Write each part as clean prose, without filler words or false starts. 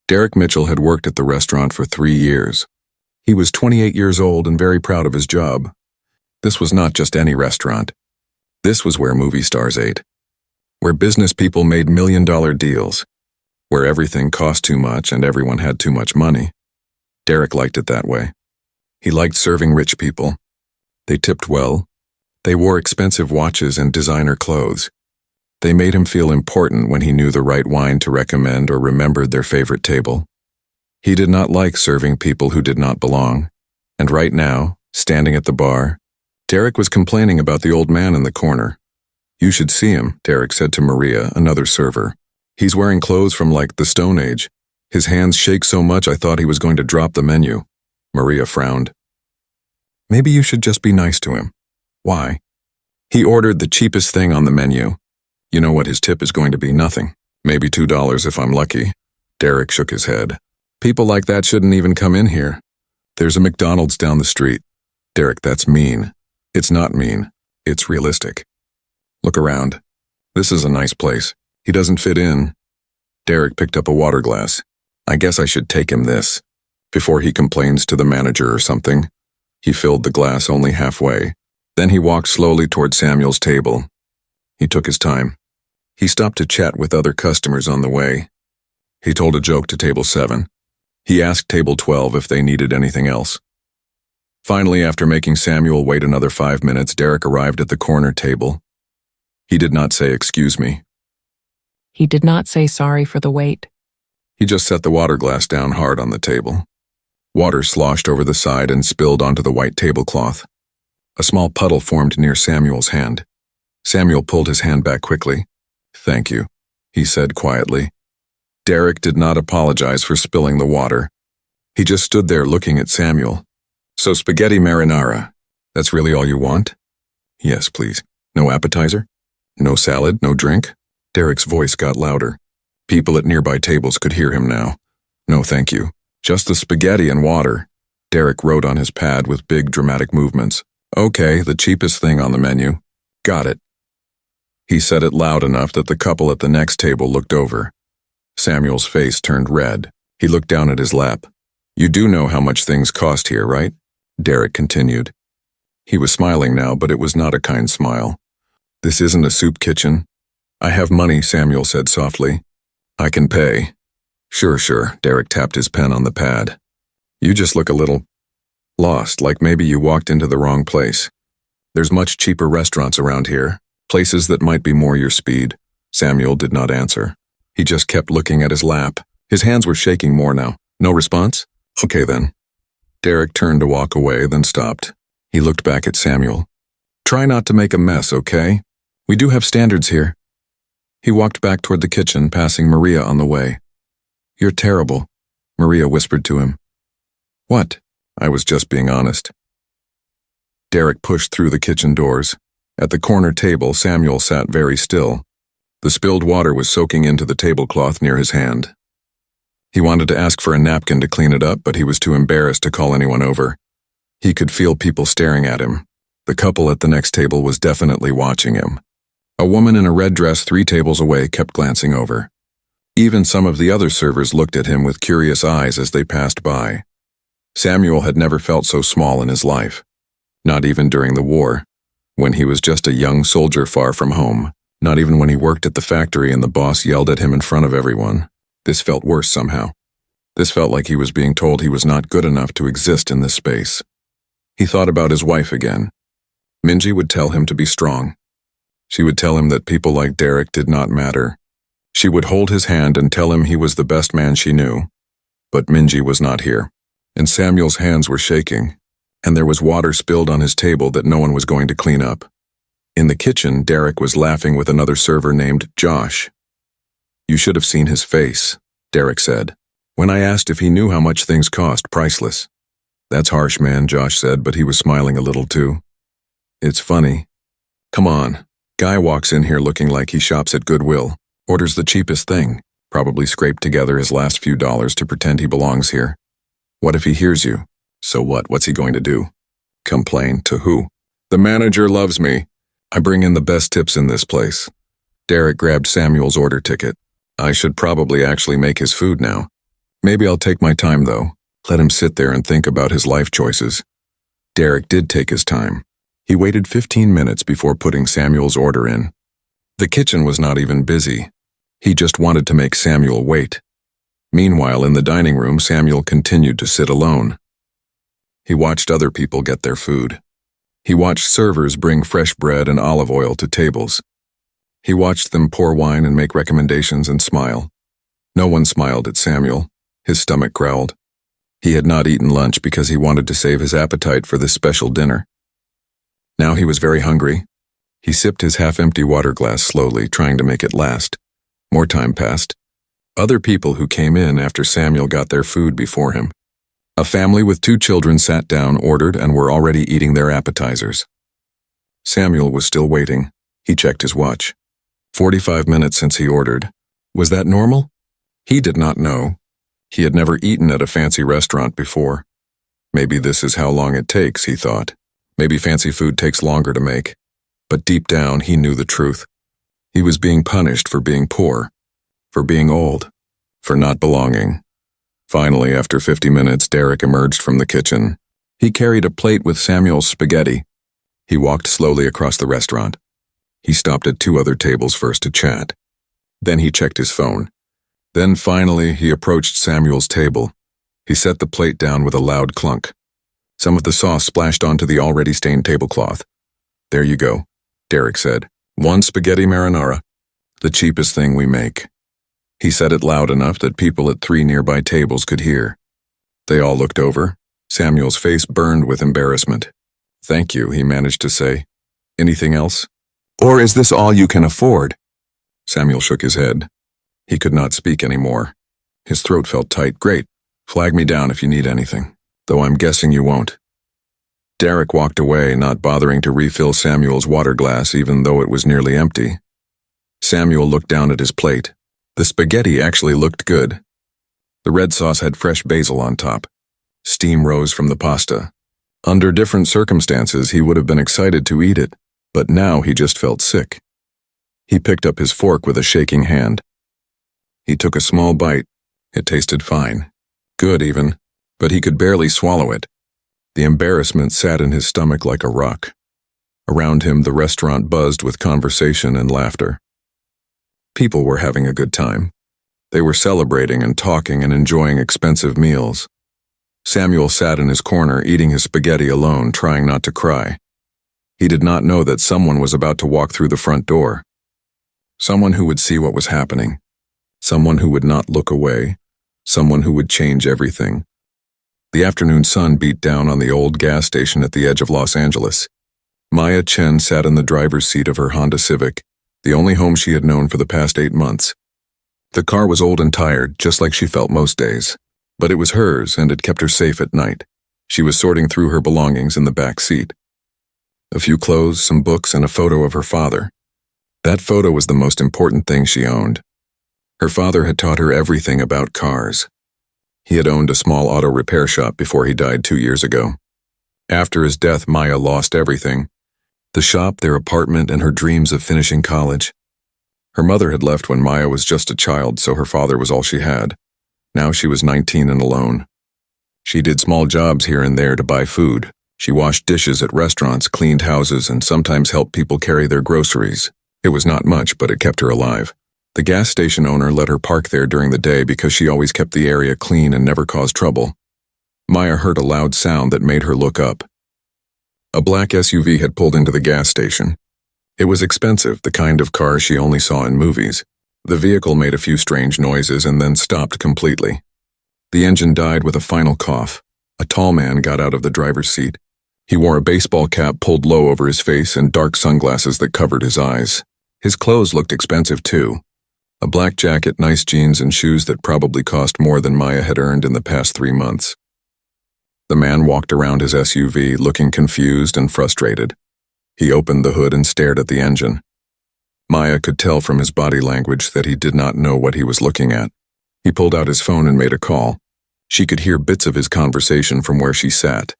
Derek Mitchell had worked at the restaurant for 3 years. He was 28 years old and very proud of his job. This was not just any restaurant. This was where movie stars ate, where business people made million-dollar deals, where everything cost too much and everyone had too much money. Derek liked it that way. He liked serving rich people. They tipped well. They wore expensive watches and designer clothes. They made him feel important when he knew the right wine to recommend or remembered their favorite table. He did not like serving people who did not belong. And right now, standing at the bar, Derek was complaining about the old man in the corner. "You should see him," Derek said to Maria, another server. "He's wearing clothes from like the Stone Age. His hands shake so much I thought he was going to drop the menu." Maria frowned. "Maybe you should just be nice to him." "Why?" "He ordered the cheapest thing on the menu. You know what his tip is going to be? Nothing. Maybe $2 if I'm lucky." Derek shook his head. "People like that shouldn't even come in here. There's a McDonald's down the street." "Derek, that's mean." "It's not mean. It's realistic. Look around. This is a nice place. He doesn't fit in." Derek picked up a water glass. "I guess I should take him this, before he complains to the manager or something." He filled the glass only halfway. Then he walked slowly toward Samuel's table. He took his time. He stopped to chat with other customers on the way. He told a joke to table 7. He asked table 12 if they needed anything else. Finally, after making Samuel wait another 5 minutes, Derek arrived at the corner table. He did not say "excuse me." He did not say sorry for the wait. He just set the water glass down hard on the table. Water sloshed over the side and spilled onto the white tablecloth. A small puddle formed near Samuel's hand. Samuel pulled his hand back quickly. "Thank you," he said quietly. Derek did not apologize for spilling the water. He just stood there looking at Samuel. "So spaghetti marinara, that's really all you want?" "Yes, please. No appetizer? No salad, no drink?" Derek's voice got louder. People at nearby tables could hear him now. "No, thank you. Just the spaghetti and water." Derek wrote on his pad with big dramatic movements. "Okay, the cheapest thing on the menu. Got it." He said it loud enough that the couple at the next table looked over. Samuel's face turned red. He looked down at his lap. "You do know how much things cost here, right?" Derek continued. He was smiling now, but it was not a kind smile. "This isn't a soup kitchen." "I have money," Samuel said softly. "I can pay." Sure, Derek tapped his pen on the pad. "You just look a little lost, like maybe you walked into the wrong place. There's much cheaper restaurants around here, places that might be more your speed." Samuel did not answer. He just kept looking at his lap. His hands were shaking more now. "No response? Okay then." Derek turned to walk away, then stopped. He looked back at Samuel. "Try not to make a mess, okay? We do have standards here." He walked back toward the kitchen, passing Maria on the way. "You're terrible," Maria whispered to him. "What?" "I was just being honest." Derek pushed through the kitchen doors. At the corner table, Samuel sat very still. The spilled water was soaking into the tablecloth near his hand. He wanted to ask for a napkin to clean it up, but he was too embarrassed to call anyone over. He could feel people staring at him. The couple at the next table was definitely watching him. A woman in a red dress 3 tables away kept glancing over. Even some of the other servers looked at him with curious eyes as they passed by. Samuel had never felt so small in his life. Not even during the war, when he was just a young soldier far from home. Not even when he worked at the factory and the boss yelled at him in front of everyone. This felt worse somehow. This felt like he was being told he was not good enough to exist in this space. He thought about his wife again. Minji would tell him to be strong. She would tell him that people like Derek did not matter. She would hold his hand and tell him he was the best man she knew. But Minji was not here, and Samuel's hands were shaking, and there was water spilled on his table that no one was going to clean up. In the kitchen, Derek was laughing with another server named Josh. "You should have seen his face," Derek said. "When I asked if he knew how much things cost, priceless." "That's harsh, man," Josh said, but he was smiling a little too. "It's funny. Come on. Guy walks in here looking like he shops at Goodwill, orders the cheapest thing, probably scraped together his last few dollars to pretend he belongs here. What if he hears you? So what? What's he going to do? Complain to who? The manager loves me. I bring in the best tips in this place." Derek grabbed Samuel's order ticket. "I should probably actually make his food now." Maybe I'll take my time, though. Let him sit there and think about his life choices. Derek did take his time. He waited 15 minutes before putting Samuel's order in. The kitchen was not even busy. He just wanted to make Samuel wait. Meanwhile, in the dining room, Samuel continued to sit alone. He watched other people get their food. He watched servers bring fresh bread and olive oil to tables. He watched them pour wine and make recommendations and smile. No one smiled at Samuel. His stomach growled. He had not eaten lunch because he wanted to save his appetite for this special dinner. Now he was very hungry. He sipped his half-empty water glass slowly, trying to make it last. More time passed. Other people who came in after Samuel got their food before him. A family with 2 children sat down, ordered, and were already eating their appetizers. Samuel was still waiting. He checked his watch. 45 minutes since he ordered. Was that normal? He did not know. He had never eaten at a fancy restaurant before. Maybe this is how long it takes, he thought. Maybe fancy food takes longer to make. But deep down, he knew the truth. He was being punished for being poor, for being old, for not belonging. Finally, after 50 minutes, Derek emerged from the kitchen. He carried a plate with Samuel's spaghetti. He walked slowly across the restaurant. He stopped at 2 other tables first to chat. Then he checked his phone. Then finally, he approached Samuel's table. He set the plate down with a loud clunk. Some of the sauce splashed onto the already stained tablecloth. "There you go," Derek said. "1 spaghetti marinara, the cheapest thing we make." He said it loud enough that people at 3 nearby tables could hear. They all looked over. Samuel's face burned with embarrassment. "Thank you," he managed to say. "Anything else? Or is this all you can afford?" Samuel shook his head. He could not speak anymore. His throat felt tight. "Great. Flag me down if you need anything. Though I'm guessing you won't." Derek walked away, not bothering to refill Samuel's water glass even though it was nearly empty. Samuel looked down at his plate. The spaghetti actually looked good. The red sauce had fresh basil on top. Steam rose from the pasta. Under different circumstances, he would have been excited to eat it, but now he just felt sick. He picked up his fork with a shaking hand. He took a small bite. It tasted fine. Good, even. But he could barely swallow it. The embarrassment sat in his stomach like a rock. Around him, the restaurant buzzed with conversation and laughter. People were having a good time. They were celebrating and talking and enjoying expensive meals. Samuel sat in his corner, eating his spaghetti alone, trying not to cry. He did not know that someone was about to walk through the front door. Someone who would see what was happening. Someone who would not look away. Someone who would change everything. The afternoon sun beat down on the old gas station at the edge of Los Angeles. Maya Chen sat in the driver's seat of her Honda Civic, the only home she had known for the past 8 months. The car was old and tired, just like she felt most days. But it was hers, and it kept her safe at night. She was sorting through her belongings in the back seat. A few clothes, some books, and a photo of her father. That photo was the most important thing she owned. Her father had taught her everything about cars. He had owned a small auto repair shop before he died 2 years ago. After his death, Maya lost everything. The shop, their apartment, and her dreams of finishing college. Her mother had left when Maya was just a child, so her father was all she had. Now she was 19 and alone. She did small jobs here and there to buy food. She washed dishes at restaurants, cleaned houses, and sometimes helped people carry their groceries. It was not much, but it kept her alive. The gas station owner let her park there during the day because she always kept the area clean and never caused trouble. Maya heard a loud sound that made her look up. A black SUV had pulled into the gas station. It was expensive, the kind of car she only saw in movies. The vehicle made a few strange noises and then stopped completely. The engine died with a final cough. A tall man got out of the driver's seat. He wore a baseball cap pulled low over his face and dark sunglasses that covered his eyes. His clothes looked expensive too. A black jacket, nice jeans, and shoes that probably cost more than Maya had earned in the past 3 months. The man walked around his SUV, looking confused and frustrated. He opened the hood and stared at the engine. Maya could tell from his body language that he did not know what he was looking at. He pulled out his phone and made a call. She could hear bits of his conversation from where she sat.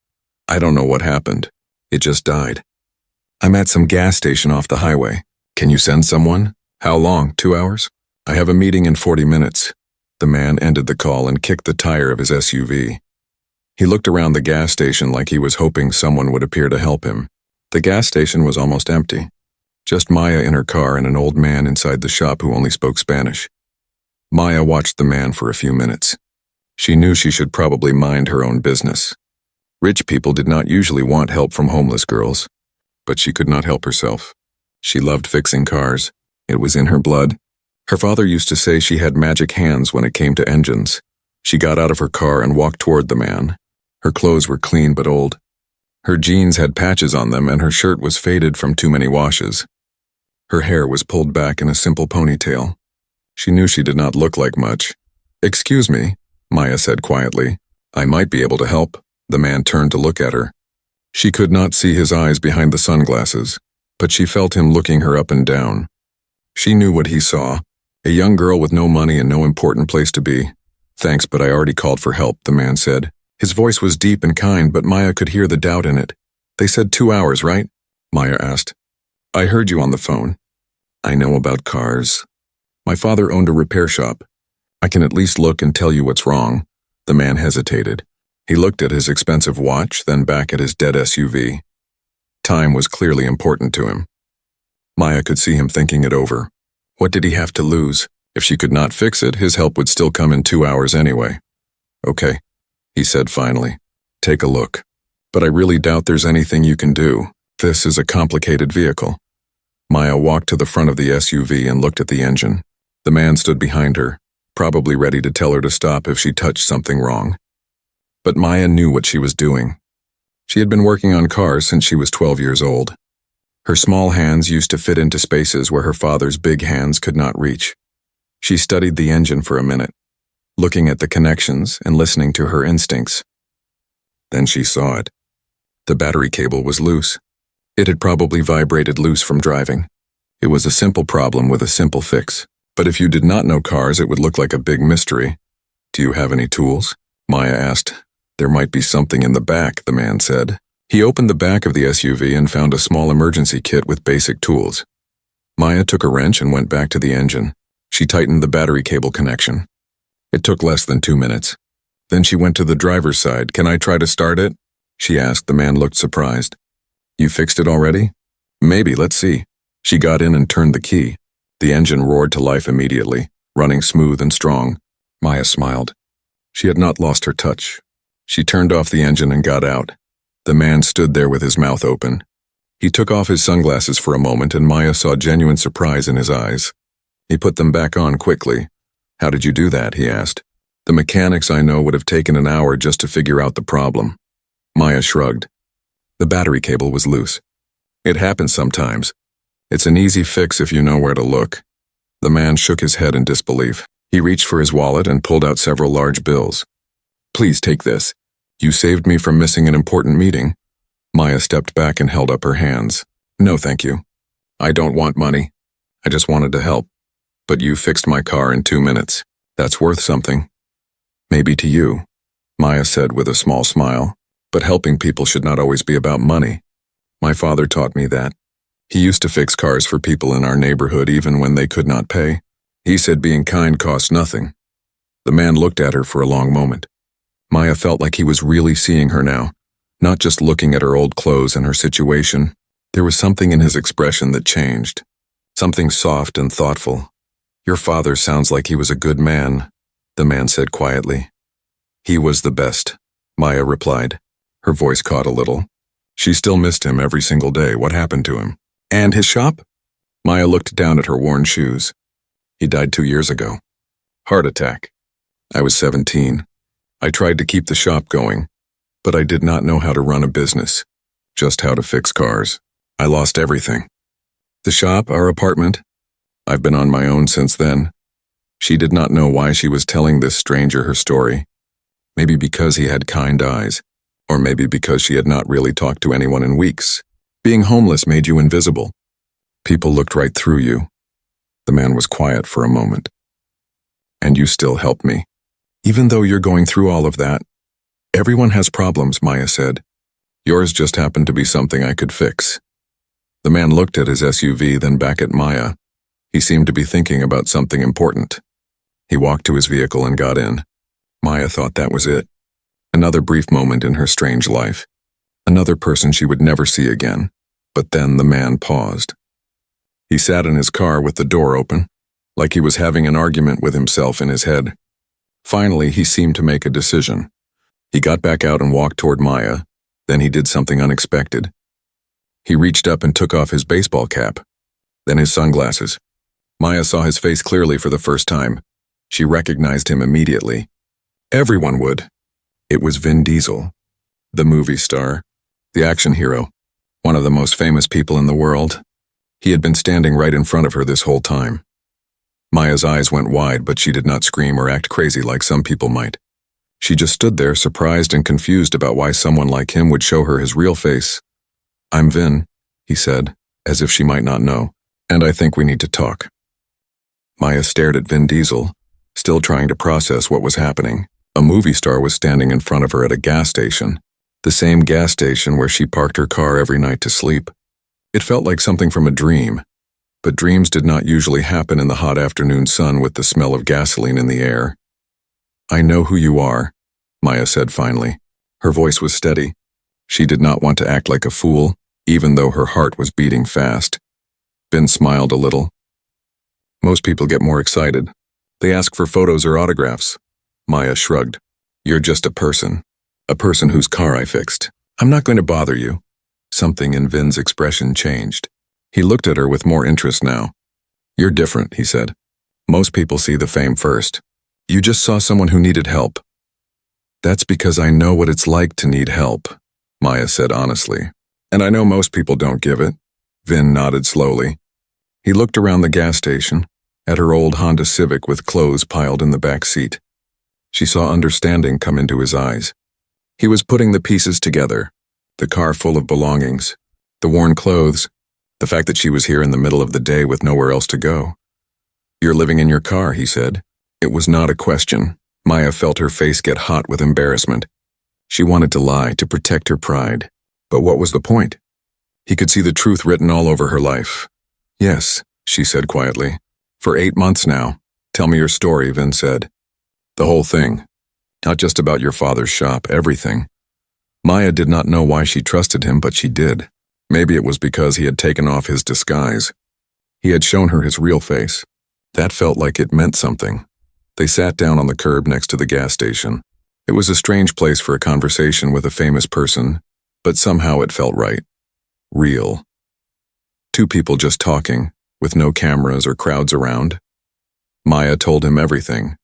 "I don't know what happened. It just died. I'm at some gas station off the highway. Can you send someone? How long? 2 hours? I have a meeting in 40 minutes. The man ended the call and kicked the tire of his SUV. He looked around the gas station like he was hoping someone would appear to help him. The gas station was almost empty. Just Maya in her car and an old man inside the shop who only spoke Spanish. Maya watched the man for a few minutes. She knew she should probably mind her own business. Rich people did not usually want help from homeless girls, but she could not help herself. She loved fixing cars. It was in her blood. Her father used to say she had magic hands when it came to engines. She got out of her car and walked toward the man. Her clothes were clean but old. Her jeans had patches on them and her shirt was faded from too many washes. Her hair was pulled back in a simple ponytail. She knew she did not look like much. "Excuse me," Maya said quietly. "I might be able to help." The man turned to look at her. She could not see his eyes behind the sunglasses, but she felt him looking her up and down. She knew what he saw. A young girl with no money and no important place to be. "Thanks, but I already called for help," the man said. His voice was deep and kind, but Maya could hear the doubt in it. "They said 2 hours, right?" Maya asked. "I heard you on the phone. I know about cars. My father owned a repair shop. I can at least look and tell you what's wrong." The man hesitated. He looked at his expensive watch, then back at his dead SUV. Time was clearly important to him. Maya could see him thinking it over. What did he have to lose? If she could not fix it, his help would still come in 2 hours anyway. "Okay," he said finally. "Take a look. But I really doubt there's anything you can do. This is a complicated vehicle." Maya walked to the front of the SUV and looked at the engine. The man stood behind her, probably ready to tell her to stop if she touched something wrong. But Maya knew what she was doing. She had been working on cars since she was 12 years old. Her small hands used to fit into spaces where her father's big hands could not reach. She studied the engine for a minute, looking at the connections and listening to her instincts. Then she saw it. The battery cable was loose. It had probably vibrated loose from driving. It was a simple problem with a simple fix. But if you did not know cars, it would look like a big mystery. "Do you have any tools?" Maya asked. "There might be something in the back," the man said. He opened the back of the SUV and found a small emergency kit with basic tools. Maya took a wrench and went back to the engine. She tightened the battery cable connection. It took less than 2 minutes. Then she went to the driver's side. "Can I try to start it?" she asked. The man looked surprised. "You fixed it already?" "Maybe, let's see." She got in and turned the key. The engine roared to life immediately, running smooth and strong. Maya smiled. She had not lost her touch. She turned off the engine and got out. The man stood there with his mouth open. He took off his sunglasses for a moment and Maya saw genuine surprise in his eyes. He put them back on quickly. "How did you do that?" he asked. "The mechanics I know would have taken an hour just to figure out the problem." Maya shrugged. The battery cable was loose. "It happens sometimes. It's an easy fix if you know where to look." The man shook his head in disbelief. He reached for his wallet and pulled out several large bills. "Please take this. You saved me from missing an important meeting." Maya stepped back and held up her hands. "No, thank you. I don't want money. I just wanted to help. But you fixed my car in 2 minutes. That's worth something." "Maybe to you," Maya said with a small smile. "But helping people should not always be about money. My father taught me that. He used to fix cars for people in our neighborhood even when they could not pay. He said being kind cost nothing." The man looked at her for a long moment. Maya felt like he was really seeing her now, not just looking at her old clothes and her situation. There was something in his expression that changed. Something soft and thoughtful. "Your father sounds like he was a good man," the man said quietly. "He was the best," Maya replied. Her voice caught a little. She still missed him every single day. What happened to him? "And his shop?" Maya looked down at her worn shoes. "He died 2 years ago. Heart attack. I was 17. I tried to keep the shop going, but I did not know how to run a business, just how to fix cars. I lost everything. The shop, our apartment. I've been on my own since then." She did not know why she was telling this stranger her story. Maybe because he had kind eyes, or maybe because she had not really talked to anyone in weeks. Being homeless made you invisible. People looked right through you. The man was quiet for a moment. "And you still helped me. Even though you're going through all of that." "Everyone has problems," Maya said. "Yours just happened to be something I could fix." The man looked at his SUV, then back at Maya. He seemed to be thinking about something important. He walked to his vehicle and got in. Maya thought that was it. Another brief moment in her strange life. Another person she would never see again. But then the man paused. He sat in his car with the door open, like he was having an argument with himself in his head. Finally, he seemed to make a decision. He got back out and walked toward Maya. Then he did something unexpected. He reached up and took off his baseball cap, then his sunglasses. Maya saw his face clearly for the first time. She recognized him immediately. Everyone would. It was Vin Diesel, the movie star, the action hero, one of the most famous people in the world. He had been standing right in front of her this whole time. Maya's eyes went wide, but she did not scream or act crazy like some people might. She just stood there, surprised and confused about why someone like him would show her his real face. "I'm Vin," he said, as if she might not know, "and I think we need to talk." Maya stared at Vin Diesel, still trying to process what was happening. A movie star was standing in front of her at a gas station, the same gas station where she parked her car every night to sleep. It felt like something from a dream, but dreams did not usually happen in the hot afternoon sun with the smell of gasoline in the air. "I know who you are," Maya said finally. Her voice was steady. She did not want to act like a fool, even though her heart was beating fast. Vin smiled a little. "Most people get more excited. They ask for photos or autographs." Maya shrugged. "You're just a person whose car I fixed. I'm not going to bother you." Something in Vin's expression changed. He looked at her with more interest now. "You're different," he said. "Most people see the fame first. You just saw someone who needed help." "That's because I know what it's like to need help," Maya said honestly. "And I know most people don't give it." Vin nodded slowly. He looked around the gas station, at her old Honda Civic with clothes piled in the back seat. She saw understanding come into his eyes. He was putting the pieces together, the car full of belongings, the worn clothes, the fact that she was here in the middle of the day with nowhere else to go. "You're living in your car," he said. It was not a question. Maya felt her face get hot with embarrassment. She wanted to lie, to protect her pride. But what was the point? He could see the truth written all over her life. "Yes," she said quietly. "For 8 months now." "Tell me your story," Vin said. "The whole thing. Not just about your father's shop, everything." Maya did not know why she trusted him, but she did. Maybe it was because he had taken off his disguise. He had shown her his real face. That felt like it meant something. They sat down on the curb next to the gas station. It was a strange place for a conversation with a famous person, but somehow it felt right. Real. Two people just talking, with no cameras or crowds around. Maya told him everything.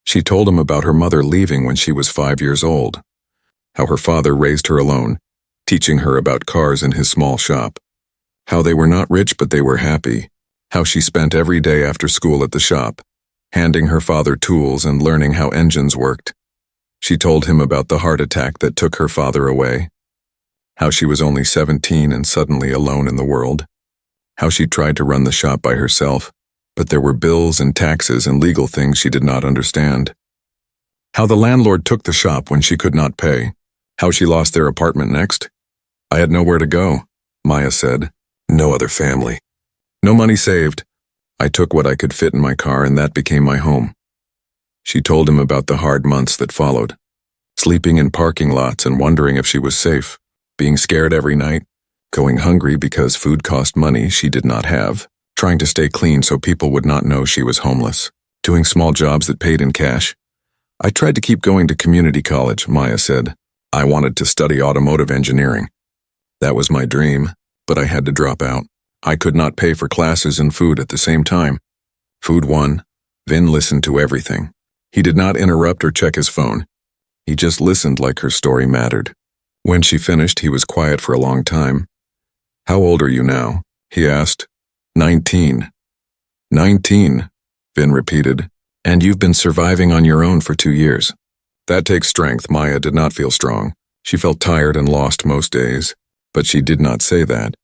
She told him about her mother leaving when she was 5 years old, how her father raised her alone, teaching her about cars in his small shop, how they were not rich but they were happy, how she spent every day after school at the shop, handing her father tools and learning how engines worked. She told him about the heart attack that took her father away, how she was only 17 and suddenly alone in the world, how she tried to run the shop by herself, but there were bills and taxes and legal things she did not understand. How the landlord took the shop when she could not pay, how she lost their apartment next. "I had nowhere to go," Maya said. "No other family. No money saved. I took what I could fit in my car and that became my home." She told him about the hard months that followed, sleeping in parking lots and wondering if she was safe, being scared every night, going hungry because food cost money she did not have, trying to stay clean so people would not know she was homeless, doing small jobs that paid in cash. "I tried to keep going to community college," Maya said. "I wanted to study automotive engineering. That was my dream, but I had to drop out. I could not pay for classes and food at the same time." Food won. Vin listened to everything. He did not interrupt or check his phone. He just listened like her story mattered. When she finished, he was quiet for a long time. "How old are you now?" he asked. 19. 19, Vin repeated. "And you've been surviving on your own for 2 years. That takes strength." Maya did not feel strong. She felt tired and lost most days, but she did not say that.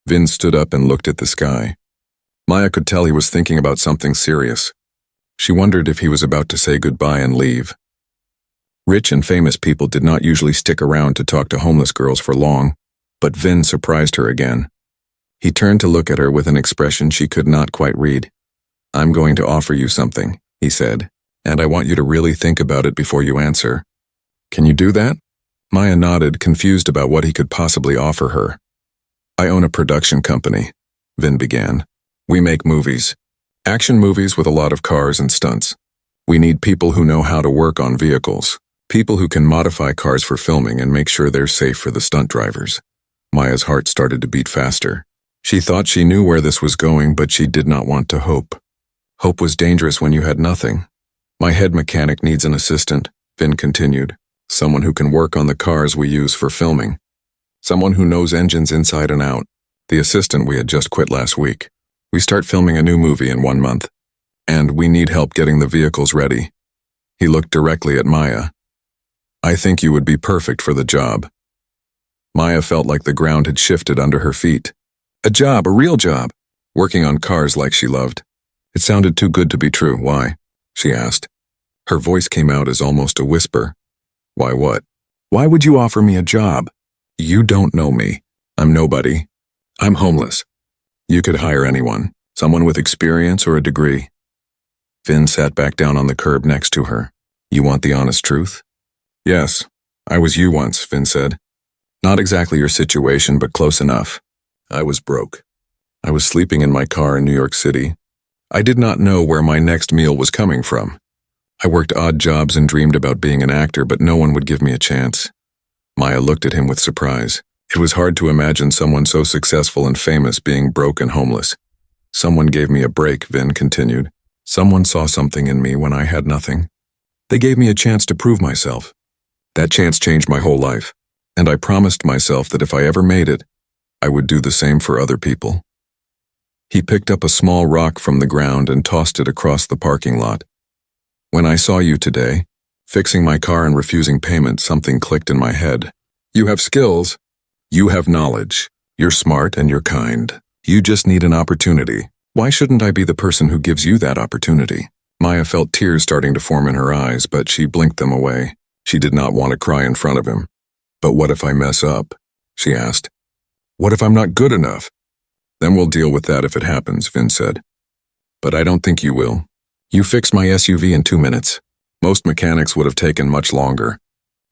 Vin stood up and looked at the sky. Maya could tell he was thinking about something serious. She wondered if he was about to say goodbye and leave. Rich and famous people did not usually stick around to talk to homeless girls for long, but Vin surprised her again. He turned to look at her with an expression she could not quite read. "I'm going to offer you something," he said, "and I want you to really think about it before you answer. Can you do that?" Maya nodded, confused about what he could possibly offer her. "I own a production company," Vin began. "We make movies. Action movies with a lot of cars and stunts. We need people who know how to work on vehicles, people who can modify cars for filming and make sure they're safe for the stunt drivers." Maya's heart started to beat faster. She thought she knew where this was going, but she did not want to hope. Hope was dangerous when you had nothing. "My head mechanic needs an assistant," Vin continued. "Someone who can work on the cars we use for filming. Someone who knows engines inside and out. The assistant we had just quit last week. We start filming a new movie in 1 month. And we need help getting the vehicles ready." He looked directly at Maya. "I think you would be perfect for the job." Maya felt like the ground had shifted under her feet. A job, a real job, working on cars like she loved. It sounded too good to be true. "Why?" she asked. Her voice came out as almost a whisper. "Why what? Why would you offer me a job? You don't know me. I'm nobody. I'm homeless. You could hire anyone, someone with experience or a degree." Vin sat back down on the curb next to her. "You want the honest truth?" "Yes, I was you once," Vin said. "Not exactly your situation, but close enough. I was broke. I was sleeping in my car in New York City. I did not know where my next meal was coming from. I worked odd jobs and dreamed about being an actor, but no one would give me a chance." Maya looked at him with surprise. It was hard to imagine someone so successful and famous being broke and homeless. "Someone gave me a break," Vin continued. "Someone saw something in me when I had nothing. They gave me a chance to prove myself. That chance changed my whole life, and I promised myself that if I ever made it, I would do the same for other people." He picked up a small rock from the ground and tossed it across the parking lot. "When I saw you today, fixing my car and refusing payment, something clicked in my head. You have skills. You have knowledge. You're smart and you're kind. You just need an opportunity. Why shouldn't I be the person who gives you that opportunity?" Maya felt tears starting to form in her eyes, but she blinked them away. She did not want to cry in front of him. "But what if I mess up?" she asked. "What if I'm not good enough?" "Then we'll deal with that if it happens," Vin said. "But I don't think you will. You fixed my SUV in 2 minutes. Most mechanics would have taken much longer.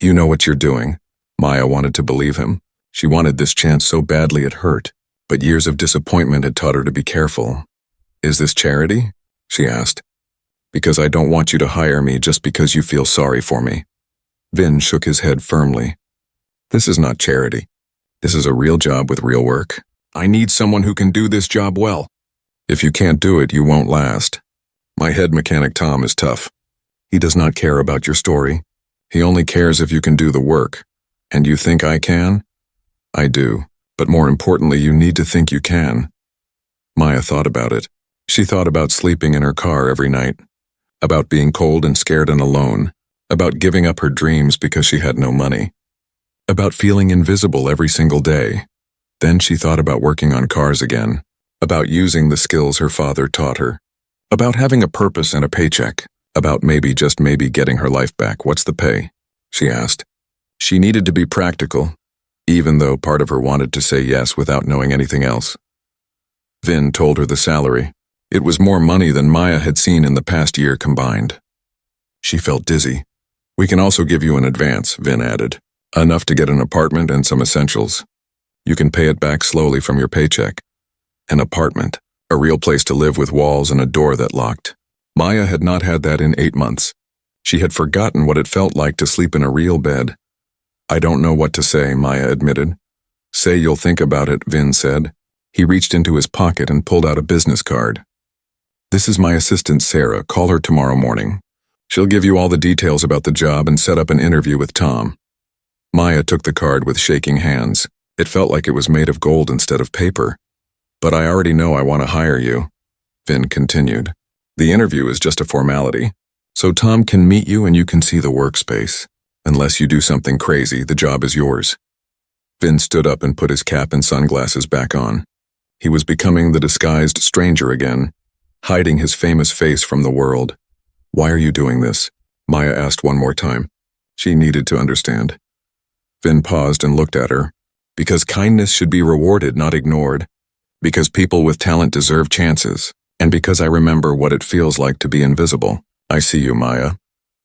You know what you're doing." Maya wanted to believe him. She wanted this chance so badly it hurt, but years of disappointment had taught her to be careful. "Is this charity?" she asked. "Because I don't want you to hire me just because you feel sorry for me." Vin shook his head firmly. "This is not charity. This is a real job with real work. I need someone who can do this job well. If you can't do it, you won't last. My head mechanic Tom is tough. He does not care about your story. He only cares if you can do the work. And you think I can?" "I do, but more importantly, you need to think you can." Maya thought about it. She thought about sleeping in her car every night, about being cold and scared and alone, about giving up her dreams because she had no money, about feeling invisible every single day. Then she thought about working on cars again, about using the skills her father taught her, about having a purpose and a paycheck, about maybe, just maybe, getting her life back. "What's the pay?" she asked. She needed to be practical, even though part of her wanted to say yes without knowing anything else. Vin told her the salary. It was more money than Maya had seen in the past year combined. She felt dizzy. "We can also give you an advance," Vin added. "Enough to get an apartment and some essentials. You can pay it back slowly from your paycheck." An apartment, a real place to live with walls and a door that locked. Maya had not had that in 8 months. She had forgotten what it felt like to sleep in a real bed. "I don't know what to say," Maya admitted. "Say you'll think about it," Vin said. He reached into his pocket and pulled out a business card. "This is my assistant Sarah. Call her tomorrow morning. She'll give you all the details about the job and set up an interview with Tom." Maya took the card with shaking hands. It felt like it was made of gold instead of paper. "But I already know I want to hire you," Vin continued. "The interview is just a formality, so Tom can meet you and you can see the workspace. Unless you do something crazy, the job is yours." Vin stood up and put his cap and sunglasses back on. He was becoming the disguised stranger again, hiding his famous face from the world. "Why are you doing this?" Maya asked one more time. She needed to understand. Vin paused and looked at her. "Because kindness should be rewarded, not ignored. Because people with talent deserve chances. And because I remember what it feels like to be invisible." I see you, Maya.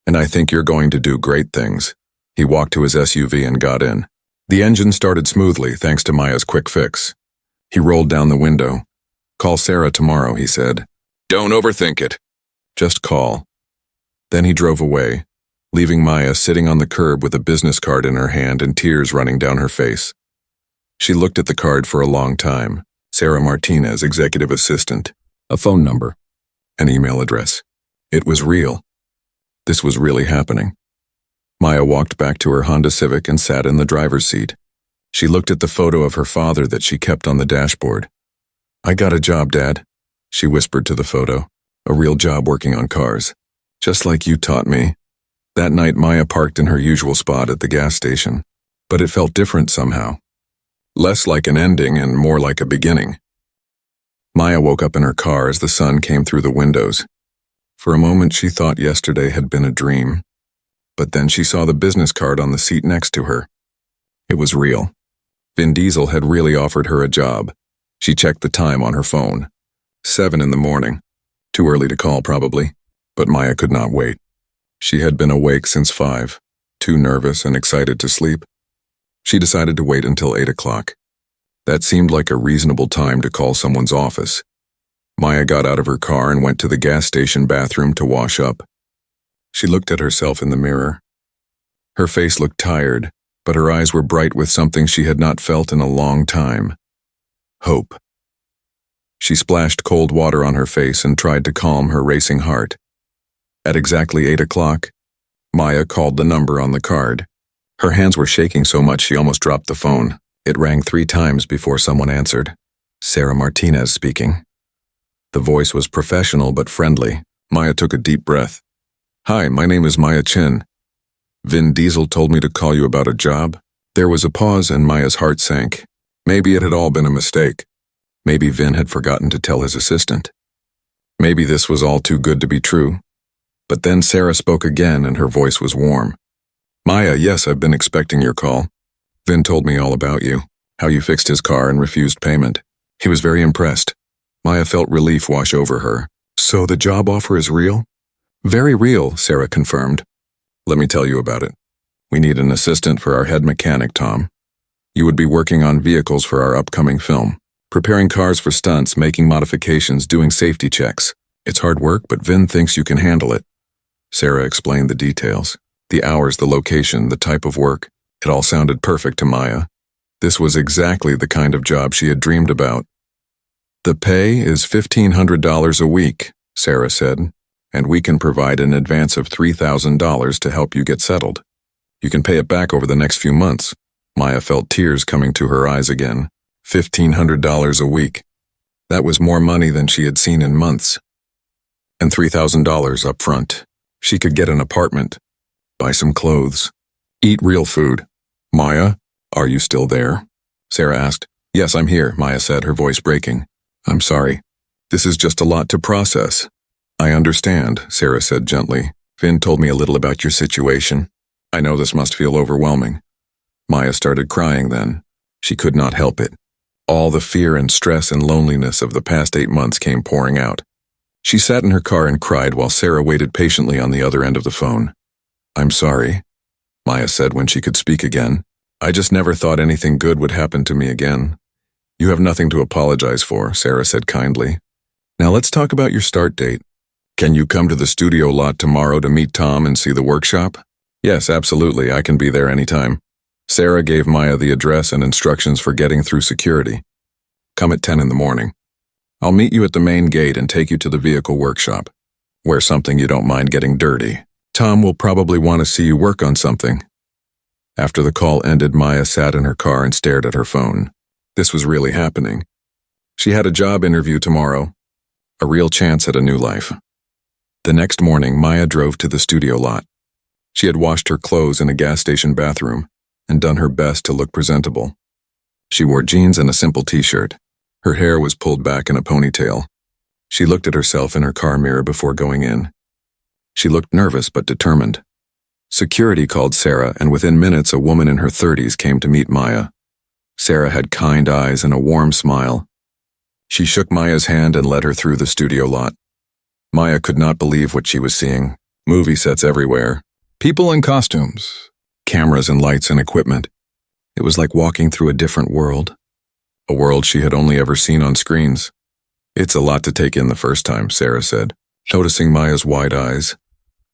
And I think you're going to do great things. He walked to his SUV and got in. The engine started smoothly thanks to Maya's quick fix. He rolled down the window. Call Sarah tomorrow, he said. Don't overthink it. Just call. Then he drove away, leaving Maya sitting on the curb with a business card in her hand and tears running down her face. She looked at the card for a long time. Sarah Martinez, executive assistant. A phone number. An email address. It was real. This was really happening. Maya walked back to her Honda Civic and sat in the driver's seat. She looked at the photo of her father that she kept on the dashboard. I got a job, Dad, she whispered to the photo. A real job working on cars. Just like you taught me. That night, Maya parked in her usual spot at the gas station. But it felt different somehow. Less like an ending and more like a beginning. Maya woke up in her car as the sun came through the windows. For a moment, she thought yesterday had been a dream. But then she saw the business card on the seat next to her. It was real. Vin Diesel had really offered her a job. She checked the time on her phone. 7 in the morning. Too early to call, probably. But Maya could not wait. She had been awake since 5, too nervous and excited to sleep. She decided to wait until 8 o'clock. That seemed like a reasonable time to call someone's office. Maya got out of her car and went to the gas station bathroom to wash up. She looked at herself in the mirror. Her face looked tired, but her eyes were bright with something she had not felt in a long time. Hope. She splashed cold water on her face and tried to calm her racing heart. At exactly 8 o'clock, Maya called the number on the card. Her hands were shaking so much she almost dropped the phone. It rang 3 times before someone answered. Sarah Martinez speaking. The voice was professional but friendly. Maya took a deep breath. Hi, my name is Maya Chin. Vin Diesel told me to call you about a job. There was a pause and Maya's heart sank. Maybe it had all been a mistake. Maybe Vin had forgotten to tell his assistant. Maybe this was all too good to be true. But then Sarah spoke again and her voice was warm. Maya, yes, I've been expecting your call. Vin told me all about you, how you fixed his car and refused payment. He was very impressed. Maya felt relief wash over her. So the job offer is real? Very real, Sarah confirmed. Let me tell you about it. We need an assistant for our head mechanic, Tom. You would be working on vehicles for our upcoming film, preparing cars for stunts, making modifications, doing safety checks. It's hard work, but Vin thinks you can handle it. Sarah explained the details, the hours, the location, the type of work. It all sounded perfect to Maya. This was exactly the kind of job she had dreamed about. The pay is $1,500 a week, Sarah said, and we can provide an advance of $3,000 to help you get settled. You can pay it back over the next few months. Maya felt tears coming to her eyes again. $1,500 a week. That was more money than she had seen in months. And $3,000 up front. She could get an apartment, buy some clothes, eat real food. Maya, are you still there? Sarah asked. Yes, I'm here, Maya said, her voice breaking. I'm sorry. This is just a lot to process. I understand, Sarah said gently. Vin told me a little about your situation. I know this must feel overwhelming. Maya started crying then. She could not help it. All the fear and stress and loneliness of the past 8 months came pouring out. She sat in her car and cried while Sarah waited patiently on the other end of the phone. I'm sorry, Maya said when she could speak again. I just never thought anything good would happen to me again. You have nothing to apologize for, Sarah said kindly. Now let's talk about your start date. Can you come to the studio lot tomorrow to meet Tom and see the workshop? Yes, absolutely, I can be there anytime. Sarah gave Maya the address and instructions for getting through security. Come at 10 in the morning. I'll meet you at the main gate and take you to the vehicle workshop. Wear something you don't mind getting dirty. Tom will probably want to see you work on something. After the call ended, Maya sat in her car and stared at her phone. This was really happening. She had a job interview tomorrow. A real chance at a new life. The next morning, Maya drove to the studio lot. She had washed her clothes in a gas station bathroom and done her best to look presentable. She wore jeans and a simple t-shirt. Her hair was pulled back in a ponytail. She looked at herself in her car mirror before going in. She looked nervous but determined. Security called Sarah, and within minutes a woman in her 30s came to meet Maya. Sarah had kind eyes and a warm smile. She shook Maya's hand and led her through the studio lot. Maya could not believe what she was seeing. Movie sets everywhere. People in costumes. Cameras and lights and equipment. It was like walking through a different world. A world she had only ever seen on screens. It's a lot to take in the first time, Sarah said, noticing Maya's wide eyes.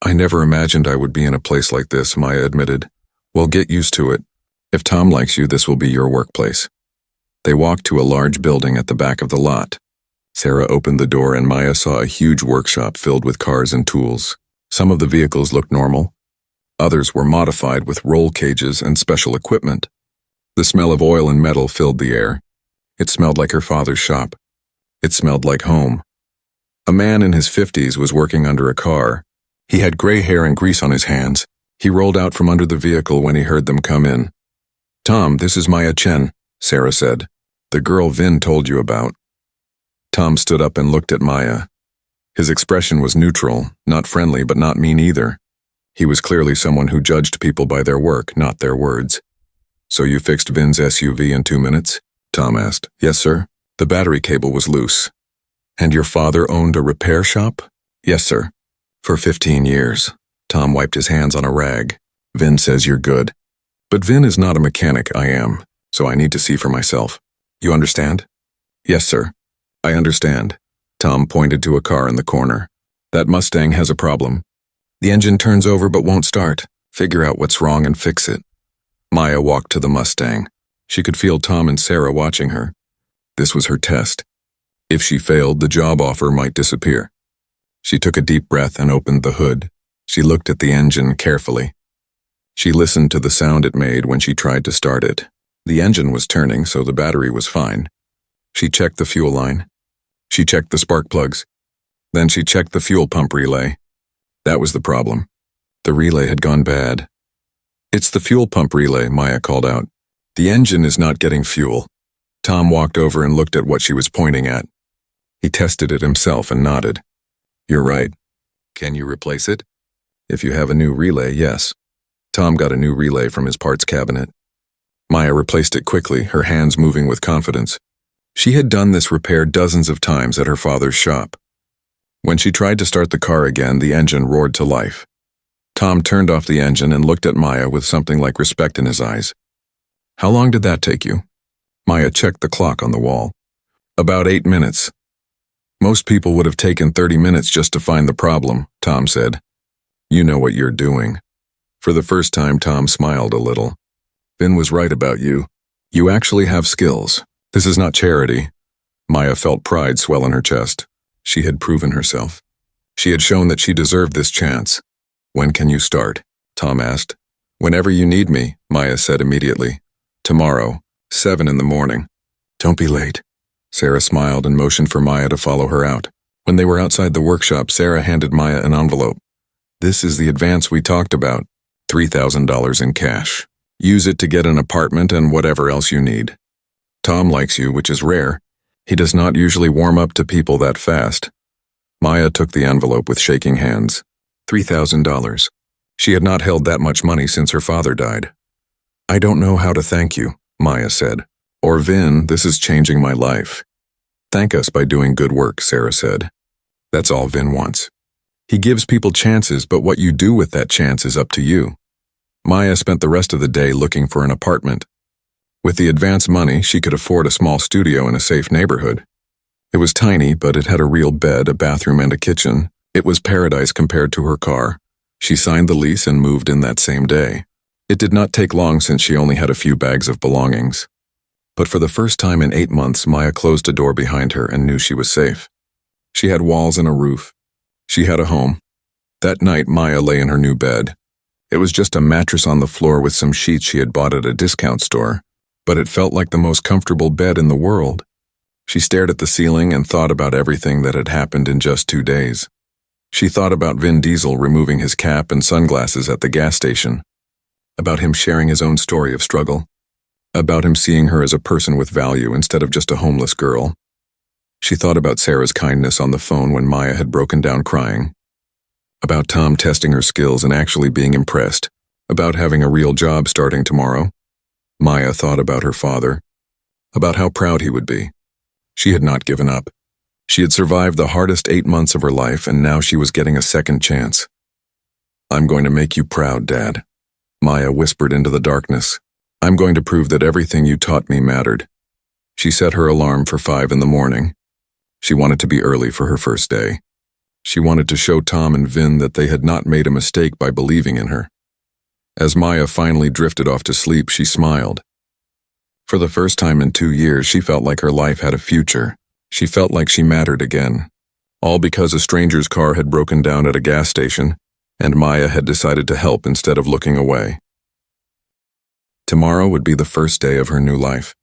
I never imagined I would be in a place like this, Maya admitted. Well, get used to it. If Tom likes you, this will be your workplace. They walked to a large building at the back of the lot. Sarah opened the door and Maya saw a huge workshop filled with cars and tools. Some of the vehicles looked normal. Others were modified with roll cages and special equipment. The smell of oil and metal filled the air. It smelled like her father's shop. It smelled like home. A man in his 50s was working under a car. He had gray hair and grease on his hands. He rolled out from under the vehicle when he heard them come in. Tom, this is Maya Chen, Sarah said. The girl Vin told you about. Tom stood up and looked at Maya. His expression was neutral, not friendly but not mean either. He was clearly someone who judged people by their work, not their words. So you fixed Vin's SUV in 2 minutes? Tom asked. Yes, sir. The battery cable was loose. And your father owned a repair shop? Yes, sir. For 15 years. Tom wiped his hands on a rag. Vin says you're good. But Vin is not a mechanic, I am, so I need to see for myself. You understand? Yes, sir. I understand. Tom pointed to a car in the corner. That Mustang has a problem. The engine turns over but won't start. Figure out what's wrong and fix it. Maya walked to the Mustang. She could feel Tom and Sarah watching her. This was her test. If she failed, the job offer might disappear. She took a deep breath and opened the hood. She looked at the engine carefully. She listened to the sound it made when she tried to start it. The engine was turning, so the battery was fine. She checked the fuel line. She checked the spark plugs. Then she checked the fuel pump relay. That was the problem. The relay had gone bad. It's the fuel pump relay, Maya called out. The engine is not getting fuel. Tom walked over and looked at what she was pointing at. He tested it himself and nodded. You're right. Can you replace it? If you have a new relay, yes. Tom got a new relay from his parts cabinet. Maya replaced it quickly, her hands moving with confidence. She had done this repair dozens of times at her father's shop. When she tried to start the car again, the engine roared to life. Tom turned off the engine and looked at Maya with something like respect in his eyes. How long did that take you? Maya checked the clock on the wall. About 8 minutes. Most people would have taken 30 minutes just to find the problem, Tom said. You know what you're doing. For the first time, Tom smiled a little. Vin was right about you. You actually have skills. This is not charity. Maya felt pride swell in her chest. She had proven herself. She had shown that she deserved this chance. When can you start? Tom asked. Whenever you need me, Maya said immediately. Tomorrow, 7 in the morning. Don't be late. Sarah smiled and motioned for Maya to follow her out. When they were outside the workshop, Sarah handed Maya an envelope. This is the advance we talked about. $3,000 in cash. Use it to get an apartment and whatever else you need. Tom likes you, which is rare. He does not usually warm up to people that fast. Maya took the envelope with shaking hands. $3,000. She had not held that much money since her father died. I don't know how to thank you, Maya said. Or Vin, this is changing my life. Thank us by doing good work, Sarah said. That's all Vin wants. He gives people chances, but what you do with that chance is up to you. Maya spent the rest of the day looking for an apartment. With the advance money, she could afford a small studio in a safe neighborhood. It was tiny, but it had a real bed, a bathroom, and a kitchen. It was paradise compared to her car. She signed the lease and moved in that same day. It did not take long since she only had a few bags of belongings. But for the first time in 8 months, Maya closed a door behind her and knew she was safe. She had walls and a roof. She had a home. That night, Maya lay in her new bed. It was just a mattress on the floor with some sheets she had bought at a discount store, but it felt like the most comfortable bed in the world. She stared at the ceiling and thought about everything that had happened in just 2 days. She thought about Vin Diesel removing his cap and sunglasses at the gas station, about him sharing his own story of struggle, about him seeing her as a person with value instead of just a homeless girl. She thought about Sarah's kindness on the phone when Maya had broken down crying, about Tom testing her skills and actually being impressed, about having a real job starting tomorrow. Maya thought about her father, about how proud he would be. She had not given up. She had survived the hardest 8 months of her life, and now she was getting a second chance. "I'm going to make you proud, Dad," Maya whispered into the darkness. "I'm going to prove that everything you taught me mattered." She set her alarm for 5 in the morning. She wanted to be early for her first day. She wanted to show Tom and Vin that they had not made a mistake by believing in her. As Maya finally drifted off to sleep, she smiled. For the first time in 2 years, she felt like her life had a future. She felt like she mattered again. All because a stranger's car had broken down at a gas station, and Maya had decided to help instead of looking away. Tomorrow would be the first day of her new life.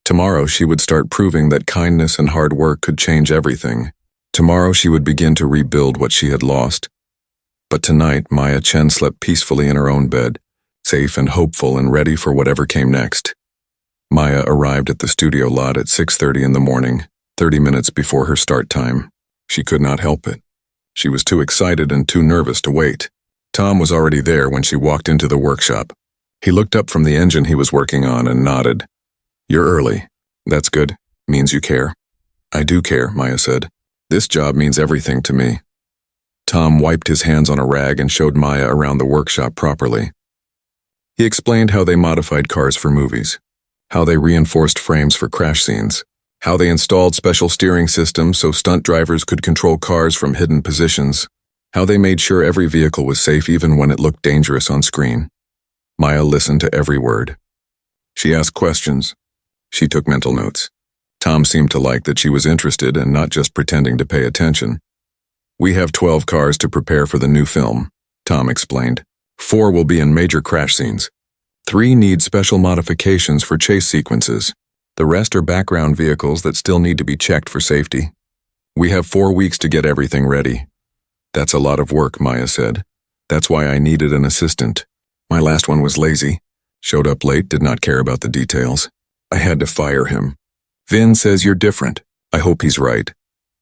Tomorrow she would start proving that kindness and hard work could change everything. Tomorrow she would begin to rebuild what she had lost. But tonight, Maya Chen slept peacefully in her own bed, safe and hopeful and ready for whatever came next. Maya arrived at the studio lot at 6:30 in the morning, 30 minutes before her start time. She could not help it. She was too excited and too nervous to wait. Tom was already there when she walked into the workshop. He looked up from the engine he was working on and nodded. "You're early. That's good. Means you care." "I do care," Maya said. "This job means everything to me." Tom wiped his hands on a rag and showed Maya around the workshop properly. He explained how they modified cars for movies, how they reinforced frames for crash scenes, how they installed special steering systems so stunt drivers could control cars from hidden positions, how they made sure every vehicle was safe even when it looked dangerous on screen. Maya listened to every word. She asked questions. She took mental notes. Tom seemed to like that she was interested and not just pretending to pay attention. "We have 12 cars to prepare for the new film," Tom explained. 4 will be in major crash scenes. 3 need special modifications for chase sequences. The rest are background vehicles that still need to be checked for safety. "We have 4 weeks to get everything ready." "That's a lot of work," Maya said. "That's why I needed an assistant. My last one was lazy. Showed up late, did not care about the details. I had to fire him." "Vin says you're different. I hope he's right."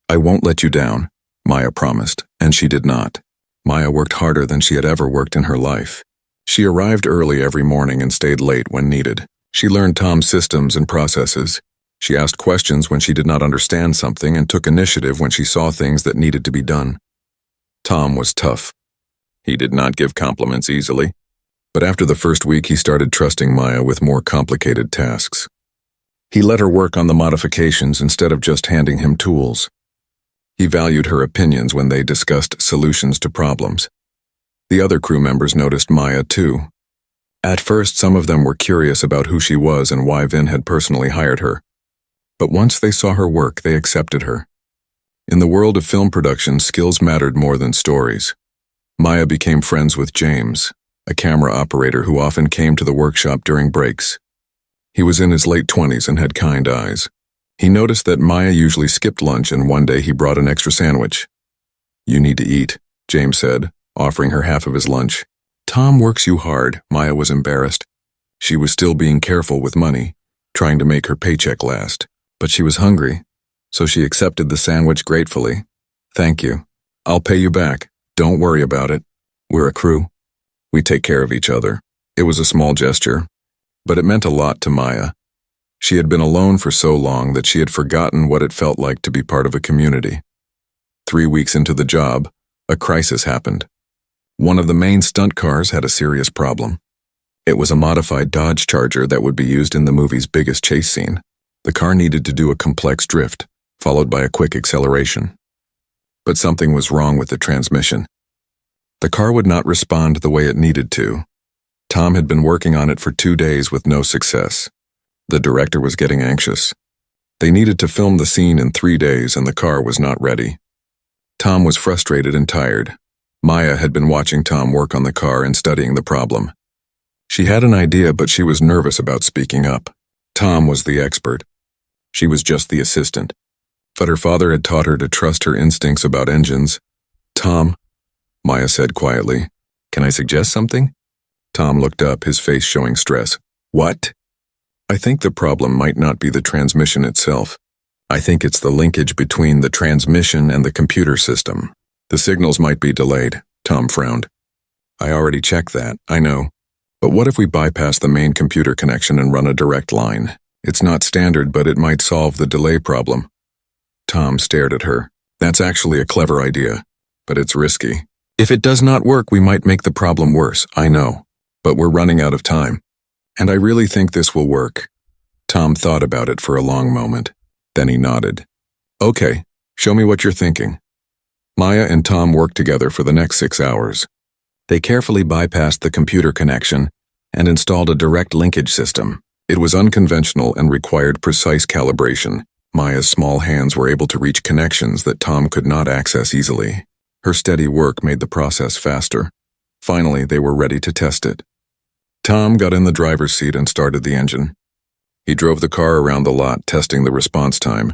"I won't let you down," Maya promised, and she did not. Maya worked harder than she had ever worked in her life. She arrived early every morning and stayed late when needed. She learned Tom's systems and processes. She asked questions when she did not understand something and took initiative when she saw things that needed to be done. Tom was tough. He did not give compliments easily. But after the first week, he started trusting Maya with more complicated tasks. He let her work on the modifications instead of just handing him tools. He valued her opinions when they discussed solutions to problems. The other crew members noticed Maya too. At first, some of them were curious about who she was and why Vin had personally hired her. But once they saw her work, they accepted her. In the world of film production, skills mattered more than stories. Maya became friends with James, a camera operator who often came to the workshop during breaks. He was in his late 20s and had kind eyes. He noticed that Maya usually skipped lunch, and one day he brought an extra sandwich. "You need to eat," James said, offering her half of his lunch. "Tom works you hard," Maya was embarrassed. She was still being careful with money, trying to make her paycheck last. But she was hungry, so she accepted the sandwich gratefully. "Thank you. I'll pay you back. Don't worry about it. We're a crew. We take care of each other." It was a small gesture, but it meant a lot to Maya. She had been alone for so long that she had forgotten what it felt like to be part of a community. 3 weeks into the job, a crisis happened. One of the main stunt cars had a serious problem. It was a modified Dodge Charger that would be used in the movie's biggest chase scene. The car needed to do a complex drift, followed by a quick acceleration. But something was wrong with the transmission. The car would not respond the way it needed to. Tom had been working on it for 2 days with no success. The director was getting anxious. They needed to film the scene in 3 days, and the car was not ready. Tom was frustrated and tired. Maya had been watching Tom work on the car and studying the problem. She had an idea, but she was nervous about speaking up. Tom was the expert. She was just the assistant. But her father had taught her to trust her instincts about engines. "Tom," Maya said quietly, "can I suggest something?" Tom looked up, his face showing stress. "What?" "I think the problem might not be the transmission itself. I think it's the linkage between the transmission and the computer system. The signals might be delayed." Tom frowned. "I already checked that, I know. But what if we bypass the main computer connection and run a direct line? It's not standard, but it might solve the delay problem." Tom stared at her. That's actually a clever idea, but it's risky. If it does not work, we might make the problem worse, I know. But we're running out of time. And I really think this will work. Tom thought about it for a long moment. Then he nodded. Okay, show me what you're thinking. Maya and Tom worked together for the next 6 hours. They carefully bypassed the computer connection and installed a direct linkage system. It was unconventional and required precise calibration. Maya's small hands were able to reach connections that Tom could not access easily. Her steady work made the process faster. Finally, they were ready to test it. Tom got in the driver's seat and started the engine. He drove the car around the lot, testing the response time.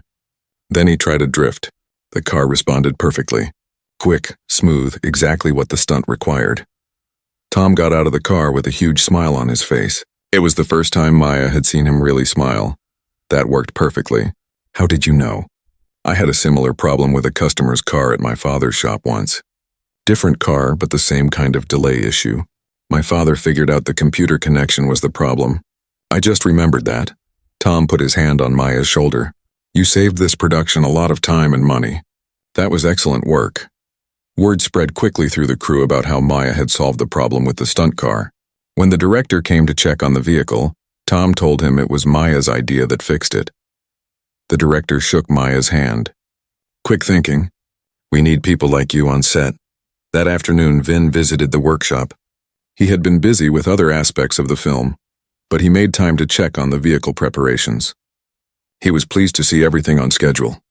Then he tried a drift. The car responded perfectly. Quick, smooth, exactly what the stunt required. Tom got out of the car with a huge smile on his face. It was the first time Maya had seen him really smile. That worked perfectly. How did you know? I had a similar problem with a customer's car at my father's shop once. Different car, but the same kind of delay issue. My father figured out the computer connection was the problem. I just remembered that. Tom put his hand on Maya's shoulder. You saved this production a lot of time and money. That was excellent work. Word spread quickly through the crew about how Maya had solved the problem with the stunt car. When the director came to check on the vehicle, Tom told him it was Maya's idea that fixed it. The director shook Maya's hand. Quick thinking. We need people like you on set. That afternoon, Vin visited the workshop. He had been busy with other aspects of the film, but he made time to check on the vehicle preparations. He was pleased to see everything on schedule.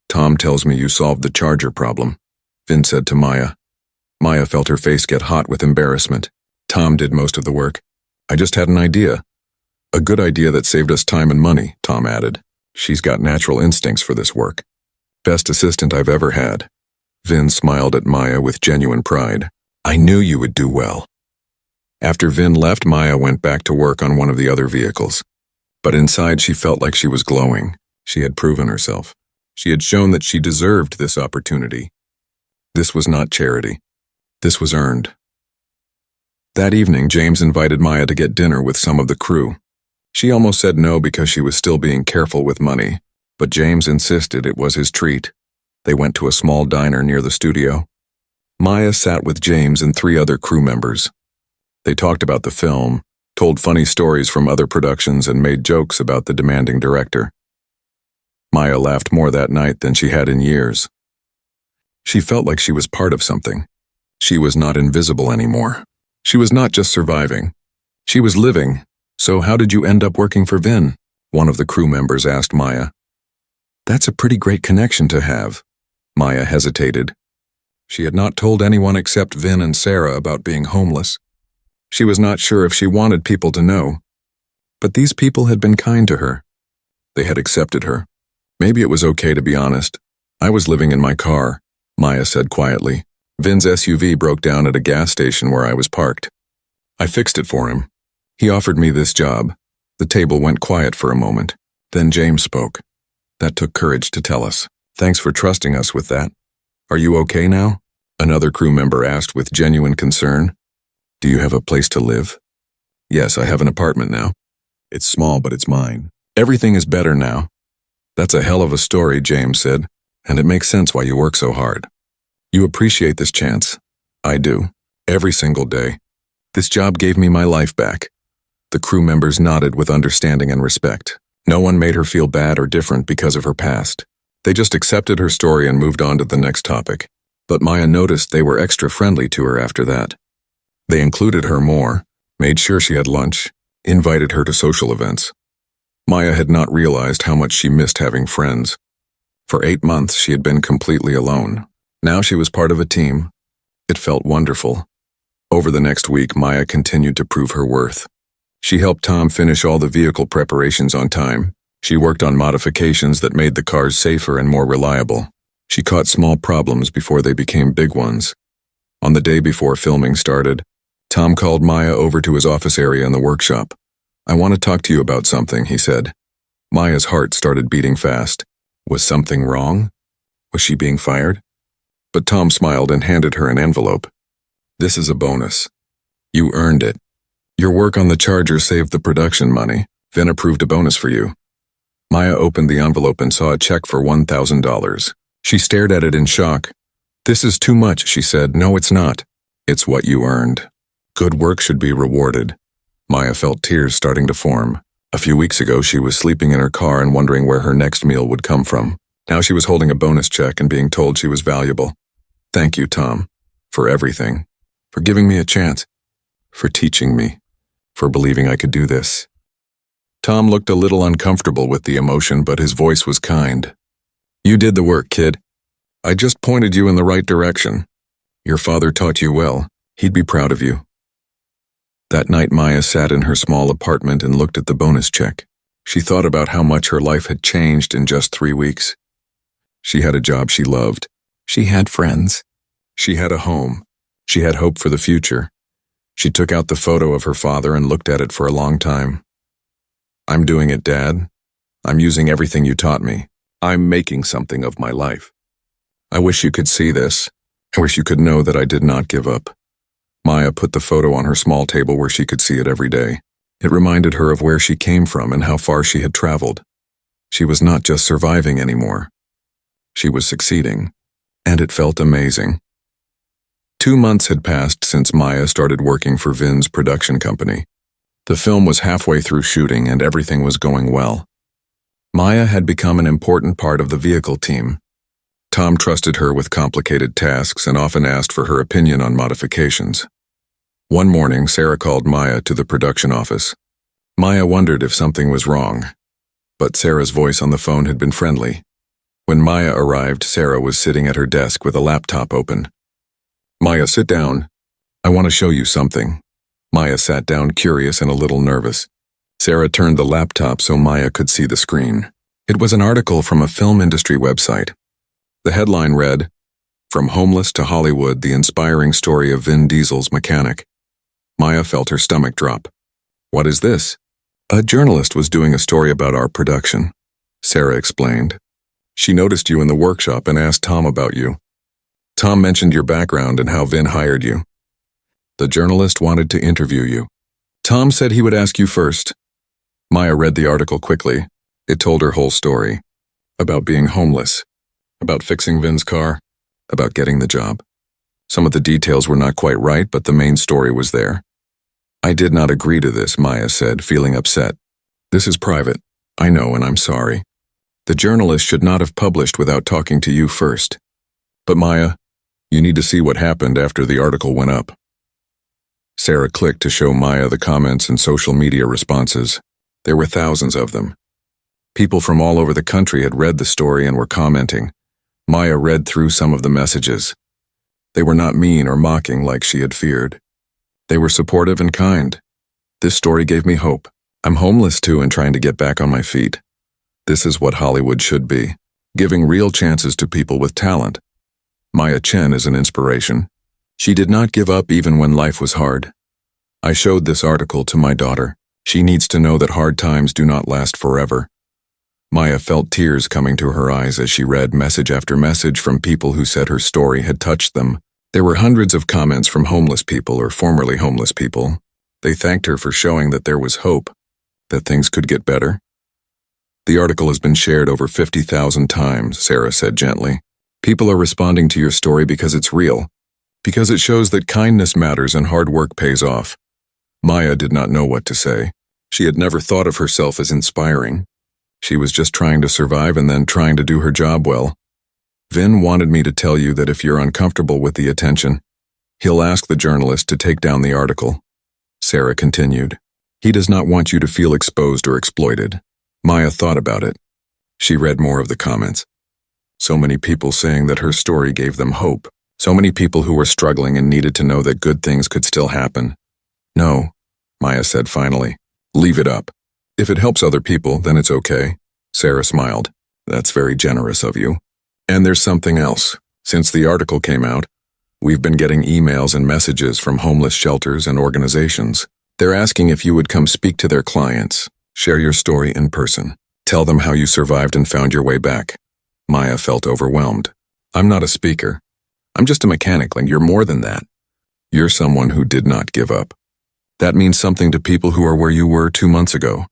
Tom tells me you solved the charger problem, Vin said to Maya. Maya felt her face get hot with embarrassment. Tom did most of the work. I just had an idea. A good idea that saved us time and money, Tom added. She's got natural instincts for this work. Best assistant I've ever had. Vin smiled at Maya with genuine pride. I knew you would do well. After Vin left, Maya went back to work on one of the other vehicles. But inside she felt like she was glowing. She had proven herself. She had shown that she deserved this opportunity. This was not charity. This was earned. That evening, James invited Maya to get dinner with some of the crew. She almost said no because she was still being careful with money, but James insisted it was his treat. They went to a small diner near the studio. Maya sat with James and 3 other crew members. They talked about the film, told funny stories from other productions, and made jokes about the demanding director. Maya laughed more that night than she had in years. She felt like she was part of something. She was not invisible anymore. She was not just surviving. She was living. So how did you end up working for Vin? One of the crew members asked Maya. That's a pretty great connection to have. Maya hesitated. She had not told anyone except Vin and Sarah about being homeless. She was not sure if she wanted people to know. But these people had been kind to her. They had accepted her. Maybe it was okay to be honest. I was living in my car, Maya said quietly. Vin's SUV broke down at a gas station where I was parked. I fixed it for him. He offered me this job. The table went quiet for a moment. Then James spoke. That took courage to tell us. Thanks for trusting us with that. Are you okay now? Another crew member asked with genuine concern. Do you have a place to live? Yes, I have an apartment now. It's small, but it's mine. Everything is better now. That's a hell of a story, James said, and it makes sense why you work so hard. You appreciate this chance. I do. Every single day. This job gave me my life back. The crew members nodded with understanding and respect. No one made her feel bad or different because of her past. They just accepted her story and moved on to the next topic. But Maya noticed they were extra friendly to her after that. They included her more, made sure she had lunch, invited her to social events. Maya had not realized how much she missed having friends. For 8 months, she had been completely alone. Now she was part of a team. It felt wonderful. Over the next week, Maya continued to prove her worth. She helped Tom finish all the vehicle preparations on time. She worked on modifications that made the cars safer and more reliable. She caught small problems before they became big ones. On the day before filming started, Tom called Maya over to his office area in the workshop. I want to talk to you about something, he said. Maya's heart started beating fast. Was something wrong? Was she being fired? But Tom smiled and handed her an envelope. This is a bonus. You earned it. Your work on the charger saved the production money. Vin approved a bonus for you. Maya opened the envelope and saw a check for $1,000. She stared at it in shock. "This is too much," she said. "No, it's not. It's what you earned. Good work should be rewarded." Maya felt tears starting to form. A few weeks ago, she was sleeping in her car and wondering where her next meal would come from. Now she was holding a bonus check and being told she was valuable. "Thank you, Tom, for everything. For giving me a chance. For teaching me. For believing I could do this." Tom looked a little uncomfortable with the emotion, but his voice was kind. "You did the work, kid. I just pointed you in the right direction. Your father taught you well. He'd be proud of you." That night, Maya sat in her small apartment and looked at the bonus check. She thought about how much her life had changed in just 3 weeks. She had a job she loved. She had friends. She had a home. She had hope for the future. She took out the photo of her father and looked at it for a long time. "I'm doing it, Dad. I'm using everything you taught me. I'm making something of my life. I wish you could see this. I wish you could know that I did not give up." Maya put the photo on her small table where she could see it every day. It reminded her of where she came from and how far she had traveled. She was not just surviving anymore. She was succeeding, and it felt amazing. 2 months had passed since Maya started working for Vin's production company. The film was halfway through shooting and everything was going well. Maya had become an important part of the vehicle team. Tom trusted her with complicated tasks and often asked for her opinion on modifications. One morning, Sarah called Maya to the production office. Maya wondered if something was wrong, but Sarah's voice on the phone had been friendly. When Maya arrived, Sarah was sitting at her desk with a laptop open. "Maya, sit down. I want to show you something." Maya sat down, curious and a little nervous. Sarah turned the laptop so Maya could see the screen. It was an article from a film industry website. The headline read, "From Homeless to Hollywood, the inspiring story of Vin Diesel's mechanic." Maya felt her stomach drop. "What is this?" "A journalist was doing a story about our production," Sarah explained. "She noticed you in the workshop and asked Tom about you. Tom mentioned your background and how Vin hired you. The journalist wanted to interview you. Tom said he would ask you first." Maya read the article quickly. It told her whole story. About being homeless. About fixing Vin's car. About getting the job. Some of the details were not quite right, but the main story was there. "I did not agree to this," Maya said, feeling upset. "This is private. I know, and I'm sorry. The journalist should not have published without talking to you first. But Maya, you need to see what happened after the article went up." Sarah clicked to show Maya the comments and social media responses. There were thousands of them. People from all over the country had read the story and were commenting. Maya read through some of the messages. They were not mean or mocking like she had feared. They were supportive and kind. "This story gave me hope. I'm homeless too and trying to get back on my feet. This is what Hollywood should be, giving real chances to people with talent." Maya Chen is an inspiration. She did not give up even when life was hard. "I showed this article to my daughter. She needs to know that hard times do not last forever." Maya felt tears coming to her eyes as she read message after message from people who said her story had touched them. There were hundreds of comments from homeless people or formerly homeless people. They thanked her for showing that there was hope, that things could get better. "The article has been shared over 50,000 times, Sarah said gently. "People are responding to your story because it's real, because it shows that kindness matters and hard work pays off." Maya did not know what to say. She had never thought of herself as inspiring. She was just trying to survive and then trying to do her job well. "Vin wanted me to tell you that if you're uncomfortable with the attention, he'll ask the journalist to take down the article," Sarah continued. "He does not want you to feel exposed or exploited." Maya thought about it. She read more of the comments. So many people saying that her story gave them hope. So many people who were struggling and needed to know that good things could still happen. "No," Maya said finally. "Leave it up. If it helps other people, then it's okay." Sarah smiled. "That's very generous of you. And there's something else. Since the article came out, we've been getting emails and messages from homeless shelters and organizations. They're asking if you would come speak to their clients, share your story in person, tell them how you survived and found your way back." Maya felt overwhelmed. "I'm not a speaker. I'm just a mechanic, and you're more than that. You're someone who did not give up. That means something to people who are where you were 2 months ago."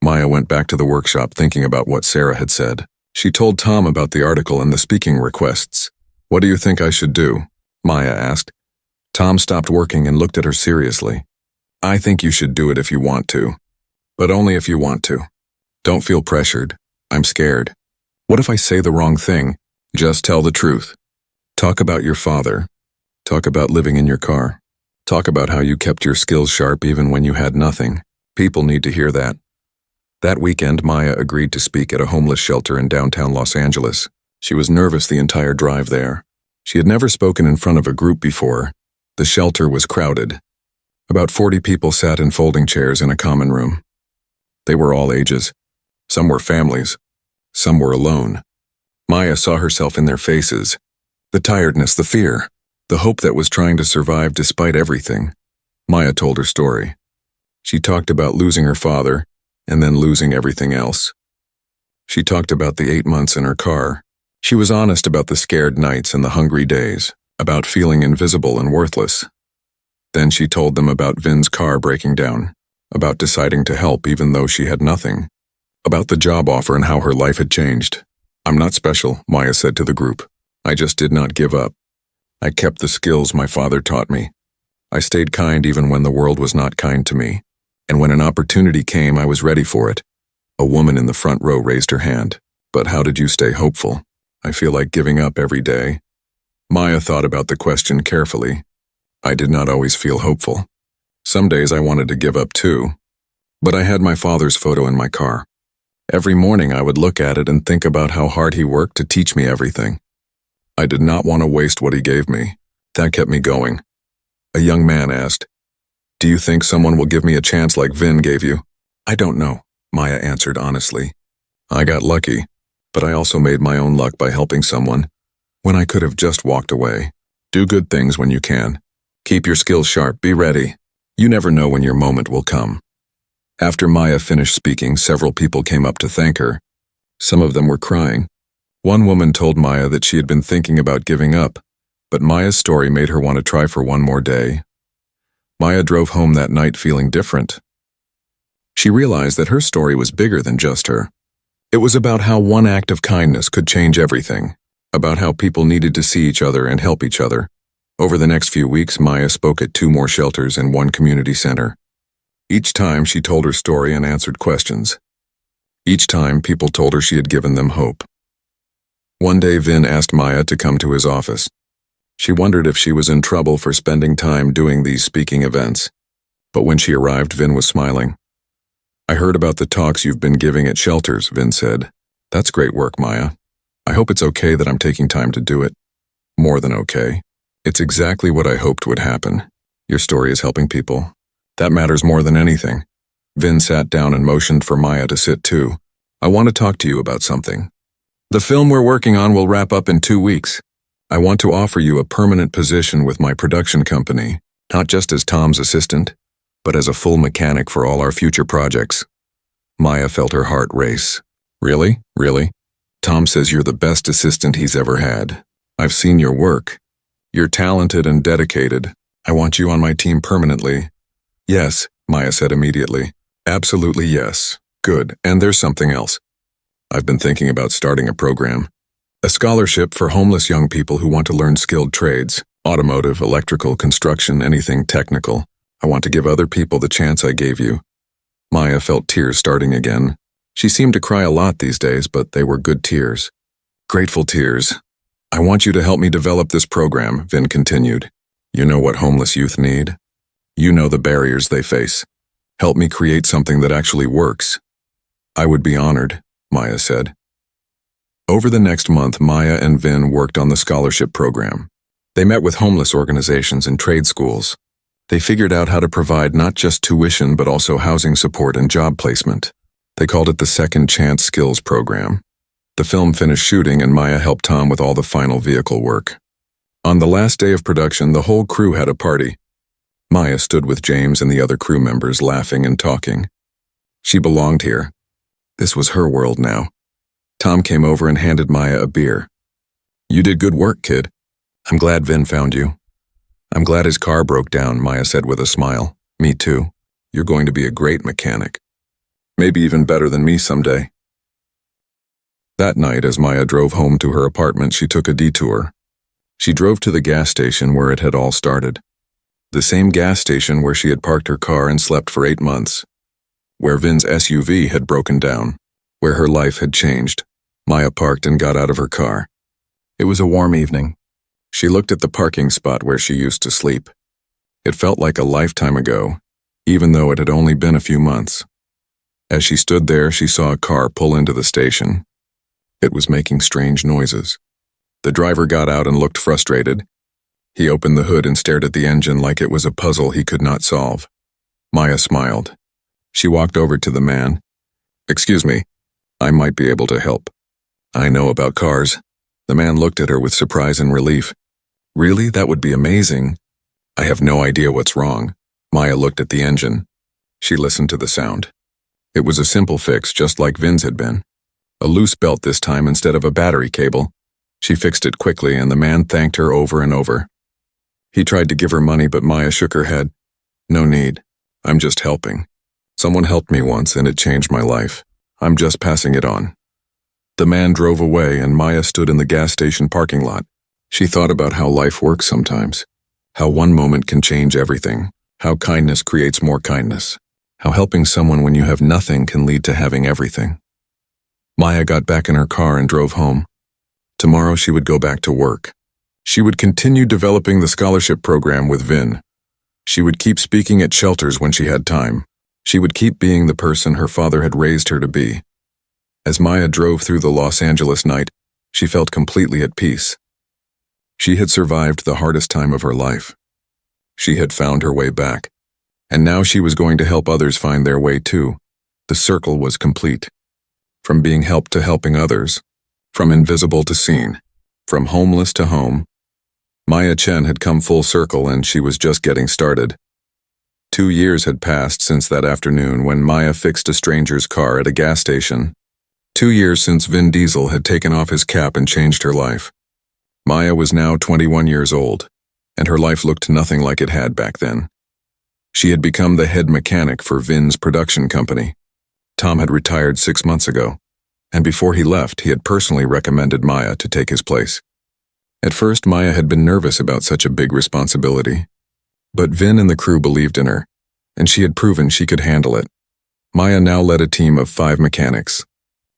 Maya went back to the workshop thinking about what Sarah had said. She told Tom about the article and the speaking requests. "What do you think I should do?" Maya asked. Tom stopped working and looked at her seriously. "I think you should do it if you want to. But only if you want to. Don't feel pressured. I'm scared. What if I say the wrong thing? Just tell the truth. Talk about your father. Talk about living in your car. Talk about how you kept your skills sharp even when you had nothing. People need to hear that." That weekend, Maya agreed to speak at a homeless shelter in downtown Los Angeles. She was nervous the entire drive there. She had never spoken in front of a group before. The shelter was crowded. About 40 people sat in folding chairs in a common room. They were all ages. Some were families. Some were alone. Maya saw herself in their faces. The tiredness, the fear, the hope that was trying to survive despite everything. Maya told her story. She talked about losing her father, and then losing everything else. She talked about the 8 months in her car. She was honest about the scared nights and the hungry days, about feeling invisible and worthless. Then she told them about Vin's car breaking down, about deciding to help even though she had nothing, about the job offer and how her life had changed. "I'm not special," Maya said to the group. "I just did not give up. I kept the skills my father taught me. I stayed kind even when the world was not kind to me. And when an opportunity came, I was ready for it." A woman in the front row raised her hand. "But how did you stay hopeful? I feel like giving up every day." Maya thought about the question carefully. "I did not always feel hopeful. Some days I wanted to give up too. But I had my father's photo in my car. Every morning I would look at it and think about how hard he worked to teach me everything. I did not want to waste what he gave me. That kept me going." A young man asked, "Do you think someone will give me a chance like Vin gave you?" "I don't know," Maya answered honestly. "I got lucky, but I also made my own luck by helping someone when I could have just walked away. Do good things when you can. Keep your skills sharp, be ready. You never know when your moment will come." After Maya finished speaking, several people came up to thank her. Some of them were crying. One woman told Maya that she had been thinking about giving up, but Maya's story made her want to try for one more day. Maya drove home that night feeling different. She realized that her story was bigger than just her. It was about how one act of kindness could change everything, about how people needed to see each other and help each other. Over the next few weeks, Maya spoke at 2 more shelters and 1 community center. Each time she told her story and answered questions. Each time people told her she had given them hope. One day Vin asked Maya to come to his office. She wondered if she was in trouble for spending time doing these speaking events. But when she arrived, Vin was smiling. "I heard about the talks you've been giving at shelters," Vin said. "That's great work, Maya. I hope it's okay that I'm taking time to do it." "More than okay. It's exactly what I hoped would happen. Your story is helping people. That matters more than anything." Vin sat down and motioned for Maya to sit too. "I want to talk to you about something. The film we're working on will wrap up in 2 weeks. I want to offer you a permanent position with my production company, not just as Tom's assistant, but as a full mechanic for all our future projects." Maya felt her heart race. "Really? Really? Tom says you're the best assistant he's ever had. I've seen your work. You're talented and dedicated. I want you on my team permanently." "Yes," Maya said immediately. "Absolutely yes. Good. And there's something else. I've been thinking about starting a program. A scholarship for homeless young people who want to learn skilled trades, automotive, electrical, construction, anything technical. I want to give other people the chance I gave you." Maya felt tears starting again. She seemed to cry a lot these days, but they were good tears. Grateful tears. "I want you to help me develop this program," Vin continued. "You know what homeless youth need. You know the barriers they face. Help me create something that actually works." "I would be honored," Maya said. Over the next month, Maya and Vin worked on the scholarship program. They met with homeless organizations and trade schools. They figured out how to provide not just tuition but also housing support and job placement. They called it the Second Chance Skills Program. The film finished shooting and Maya helped Tom with all the final vehicle work. On the last day of production, the whole crew had a party. Maya stood with James and the other crew members laughing and talking. She belonged here. This was her world now. Tom came over and handed Maya a beer. "You did good work, kid. I'm glad Vin found you." "I'm glad his car broke down," Maya said with a smile. "Me too. You're going to be a great mechanic." Maybe even better than me someday. That night, as Maya drove home to her apartment, she took a detour. She drove to the gas station where it had all started. The same gas station where she had parked her car and slept for 8 months. Where Vin's SUV had broken down. Where her life had changed. Maya parked and got out of her car. It was a warm evening. She looked at the parking spot where she used to sleep. It felt like a lifetime ago, even though it had only been a few months. As she stood there, she saw a car pull into the station. It was making strange noises. The driver got out and looked frustrated. He opened the hood and stared at the engine like it was a puzzle he could not solve. Maya smiled. She walked over to the man. "Excuse me, I might be able to help. I know about cars." The man looked at her with surprise and relief. "Really? That would be amazing. I have no idea what's wrong." Maya looked at the engine. She listened to the sound. It was a simple fix, just like Vin's had been. A loose belt this time instead of a battery cable. She fixed it quickly, and the man thanked her over and over. He tried to give her money, but Maya shook her head. "No need. I'm just helping. Someone helped me once, and it changed my life. I'm just passing it on." The man drove away, and Maya stood in the gas station parking lot. She thought about how life works sometimes. How one moment can change everything. How kindness creates more kindness. How helping someone when you have nothing can lead to having everything. Maya got back in her car and drove home. Tomorrow she would go back to work. She would continue developing the scholarship program with Vin. She would keep speaking at shelters when she had time. She would keep being the person her father had raised her to be. As Maya drove through the Los Angeles night, she felt completely at peace. She had survived the hardest time of her life. She had found her way back. And now she was going to help others find their way too. The circle was complete. From being helped to helping others. From invisible to seen. From homeless to home. Maya Chen had come full circle, and she was just getting started. 2 years had passed since that afternoon when Maya fixed a stranger's car at a gas station. 2 years since Vin Diesel had taken off his cap and changed her life. Maya was now 21 years old, and her life looked nothing like it had back then. She had become the head mechanic for Vin's production company. Tom had retired 6 months ago, and before he left, he had personally recommended Maya to take his place. At first, Maya had been nervous about such a big responsibility. But Vin and the crew believed in her, and she had proven she could handle it. Maya now led a team of 5 mechanics.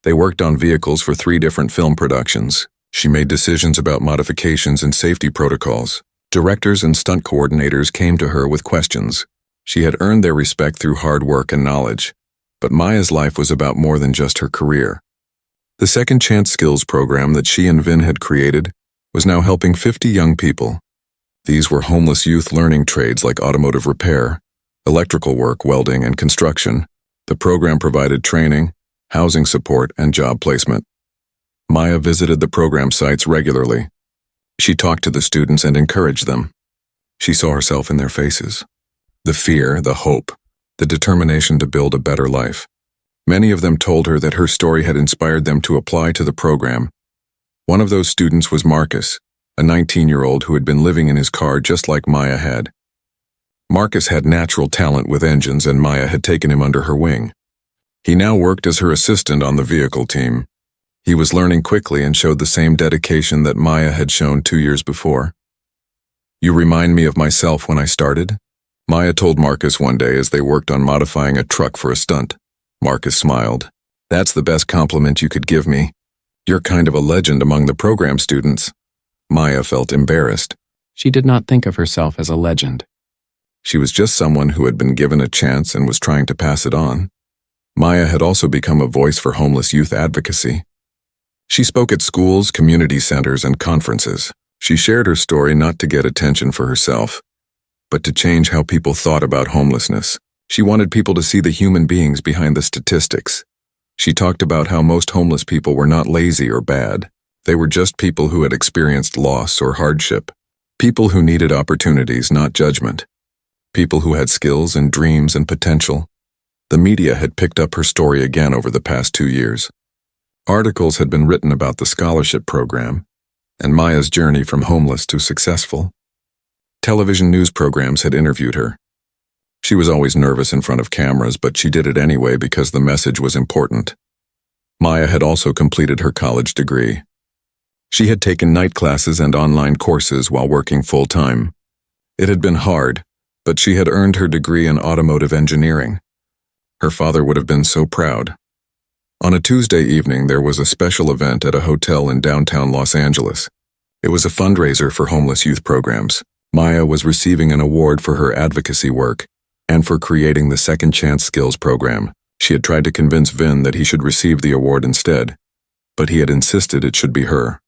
They worked on vehicles for 3 different film productions. She made decisions about modifications and safety protocols. Directors and stunt coordinators came to her with questions. She had earned their respect through hard work and knowledge. But Maya's life was about more than just her career. The Second Chance Skills program that she and Vin had created was now helping 50 young people. These were homeless youth learning trades like automotive repair, electrical work, welding, and construction. The program provided training, housing support, and job placement. Maya visited the program sites regularly. She talked to the students and encouraged them. She saw herself in their faces. The fear, the hope, the determination to build a better life. Many of them told her that her story had inspired them to apply to the program. One of those students was Marcus, a 19-year-old who had been living in his car just like Maya had. Marcus had natural talent with engines, and Maya had taken him under her wing. He now worked as her assistant on the vehicle team. He was learning quickly and showed the same dedication that Maya had shown 2 years before. "You remind me of myself when I started," Maya told Marcus one day as they worked on modifying a truck for a stunt. Marcus smiled. "That's the best compliment you could give me. You're kind of a legend among the program students." Maya felt embarrassed. She did not think of herself as a legend. She was just someone who had been given a chance and was trying to pass it on. Maya had also become a voice for homeless youth advocacy. She spoke at schools, community centers, and conferences. She shared her story not to get attention for herself, but to change how people thought about homelessness. She wanted people to see the human beings behind the statistics. She talked about how most homeless people were not lazy or bad. They were just people who had experienced loss or hardship. People who needed opportunities, not judgment. People who had skills and dreams and potential. The media had picked up her story again over the past 2 years. Articles had been written about the scholarship program and Maya's journey from homeless to successful. Television news programs had interviewed her. She was always nervous in front of cameras, but she did it anyway because the message was important. Maya had also completed her college degree. She had taken night classes and online courses while working full-time. It had been hard, but she had earned her degree in automotive engineering. Her father would have been so proud. On a Tuesday evening, there was a special event at a hotel in downtown Los Angeles. It was a fundraiser for homeless youth programs. Maya was receiving an award for her advocacy work and for creating the Second Chance Skills program. She had tried to convince Vin that he should receive the award instead, but he had insisted it should be her.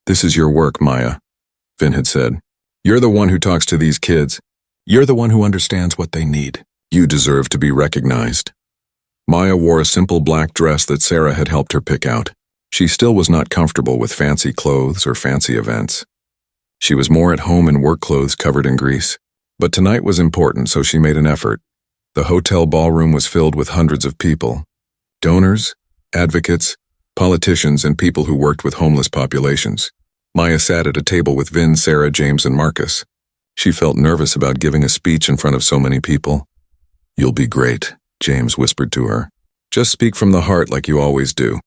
"This is your work, Maya," Vin had said. "You're the one who talks to these kids. You're the one who understands what they need. You deserve to be recognized." Maya wore a simple black dress that Sarah had helped her pick out. She still was not comfortable with fancy clothes or fancy events. She was more at home in work clothes covered in grease. But tonight was important, so she made an effort. The hotel ballroom was filled with hundreds of people. Donors, advocates, politicians, and people who worked with homeless populations. Maya sat at a table with Vin, Sarah, James, and Marcus. She felt nervous about giving a speech in front of so many people. "You'll be great," James whispered to her. "Just speak from the heart like you always do."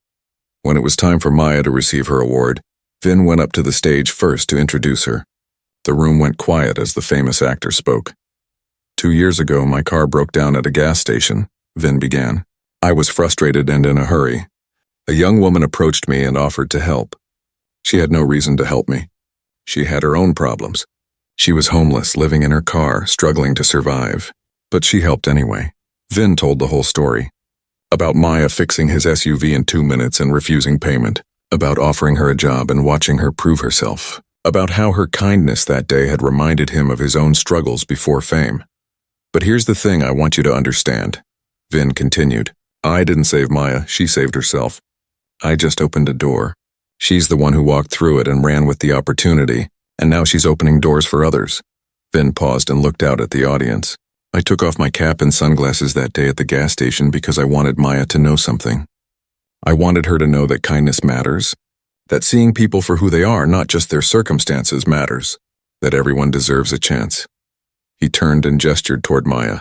When it was time for Maya to receive her award, Vin went up to the stage first to introduce her. The room went quiet as the famous actor spoke. "2 years ago, my car broke down at a gas station," Vin began. "I was frustrated and in a hurry. A young woman approached me and offered to help. She had no reason to help me. She had her own problems. She was homeless, living in her car, struggling to survive. But she helped anyway." Vin told the whole story. About Maya fixing his SUV in 2 minutes and refusing payment. About offering her a job and watching her prove herself. About how her kindness that day had reminded him of his own struggles before fame. "But here's the thing I want you to understand," Vin continued. "I didn't save Maya, she saved herself. I just opened a door. She's the one who walked through it and ran with the opportunity, and now she's opening doors for others." Vin paused and looked out at the audience. "I took off my cap and sunglasses that day at the gas station because I wanted Maya to know something. I wanted her to know that kindness matters, that seeing people for who they are, not just their circumstances, matters, that everyone deserves a chance." He turned and gestured toward Maya.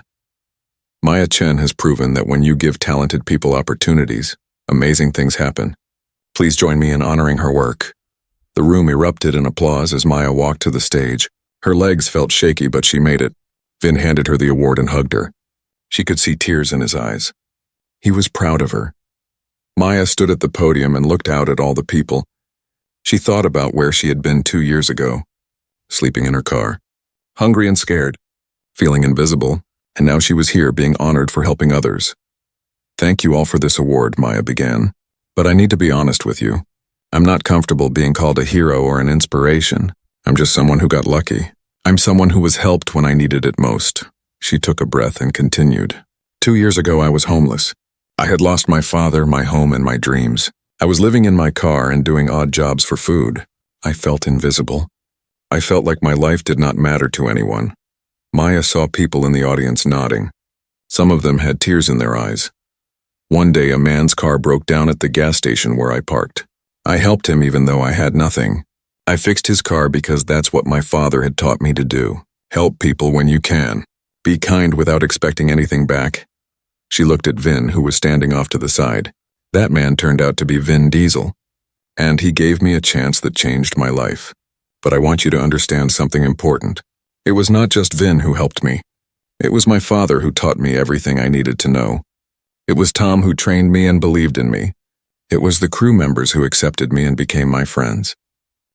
"Maya Chen has proven that when you give talented people opportunities, amazing things happen. Please join me in honoring her work." The room erupted in applause as Maya walked to the stage. Her legs felt shaky, but she made it. Vin handed her the award and hugged her. She could see tears in his eyes. He was proud of her. Maya stood at the podium and looked out at all the people. She thought about where she had been 2 years ago, sleeping in her car, hungry and scared, feeling invisible, and now she was here being honored for helping others. "Thank you all for this award," Maya began. "But I need to be honest with you. I'm not comfortable being called a hero or an inspiration. I'm just someone who got lucky. I'm someone who was helped when I needed it most." She took a breath and continued. 2 years ago, I was homeless. I had lost my father, my home, and my dreams. I was living in my car and doing odd jobs for food. I felt invisible. I felt like my life did not matter to anyone. Maya saw people in the audience nodding. Some of them had tears in their eyes. One day, a man's car broke down at the gas station where I parked. I helped him even though I had nothing. I fixed his car because that's what my father had taught me to do. Help people when you can. Be kind without expecting anything back. She looked at Vin, who was standing off to the side. That man turned out to be Vin Diesel. And he gave me a chance that changed my life. But I want you to understand something important. It was not just Vin who helped me. It was my father who taught me everything I needed to know. It was Tom who trained me and believed in me. It was the crew members who accepted me and became my friends.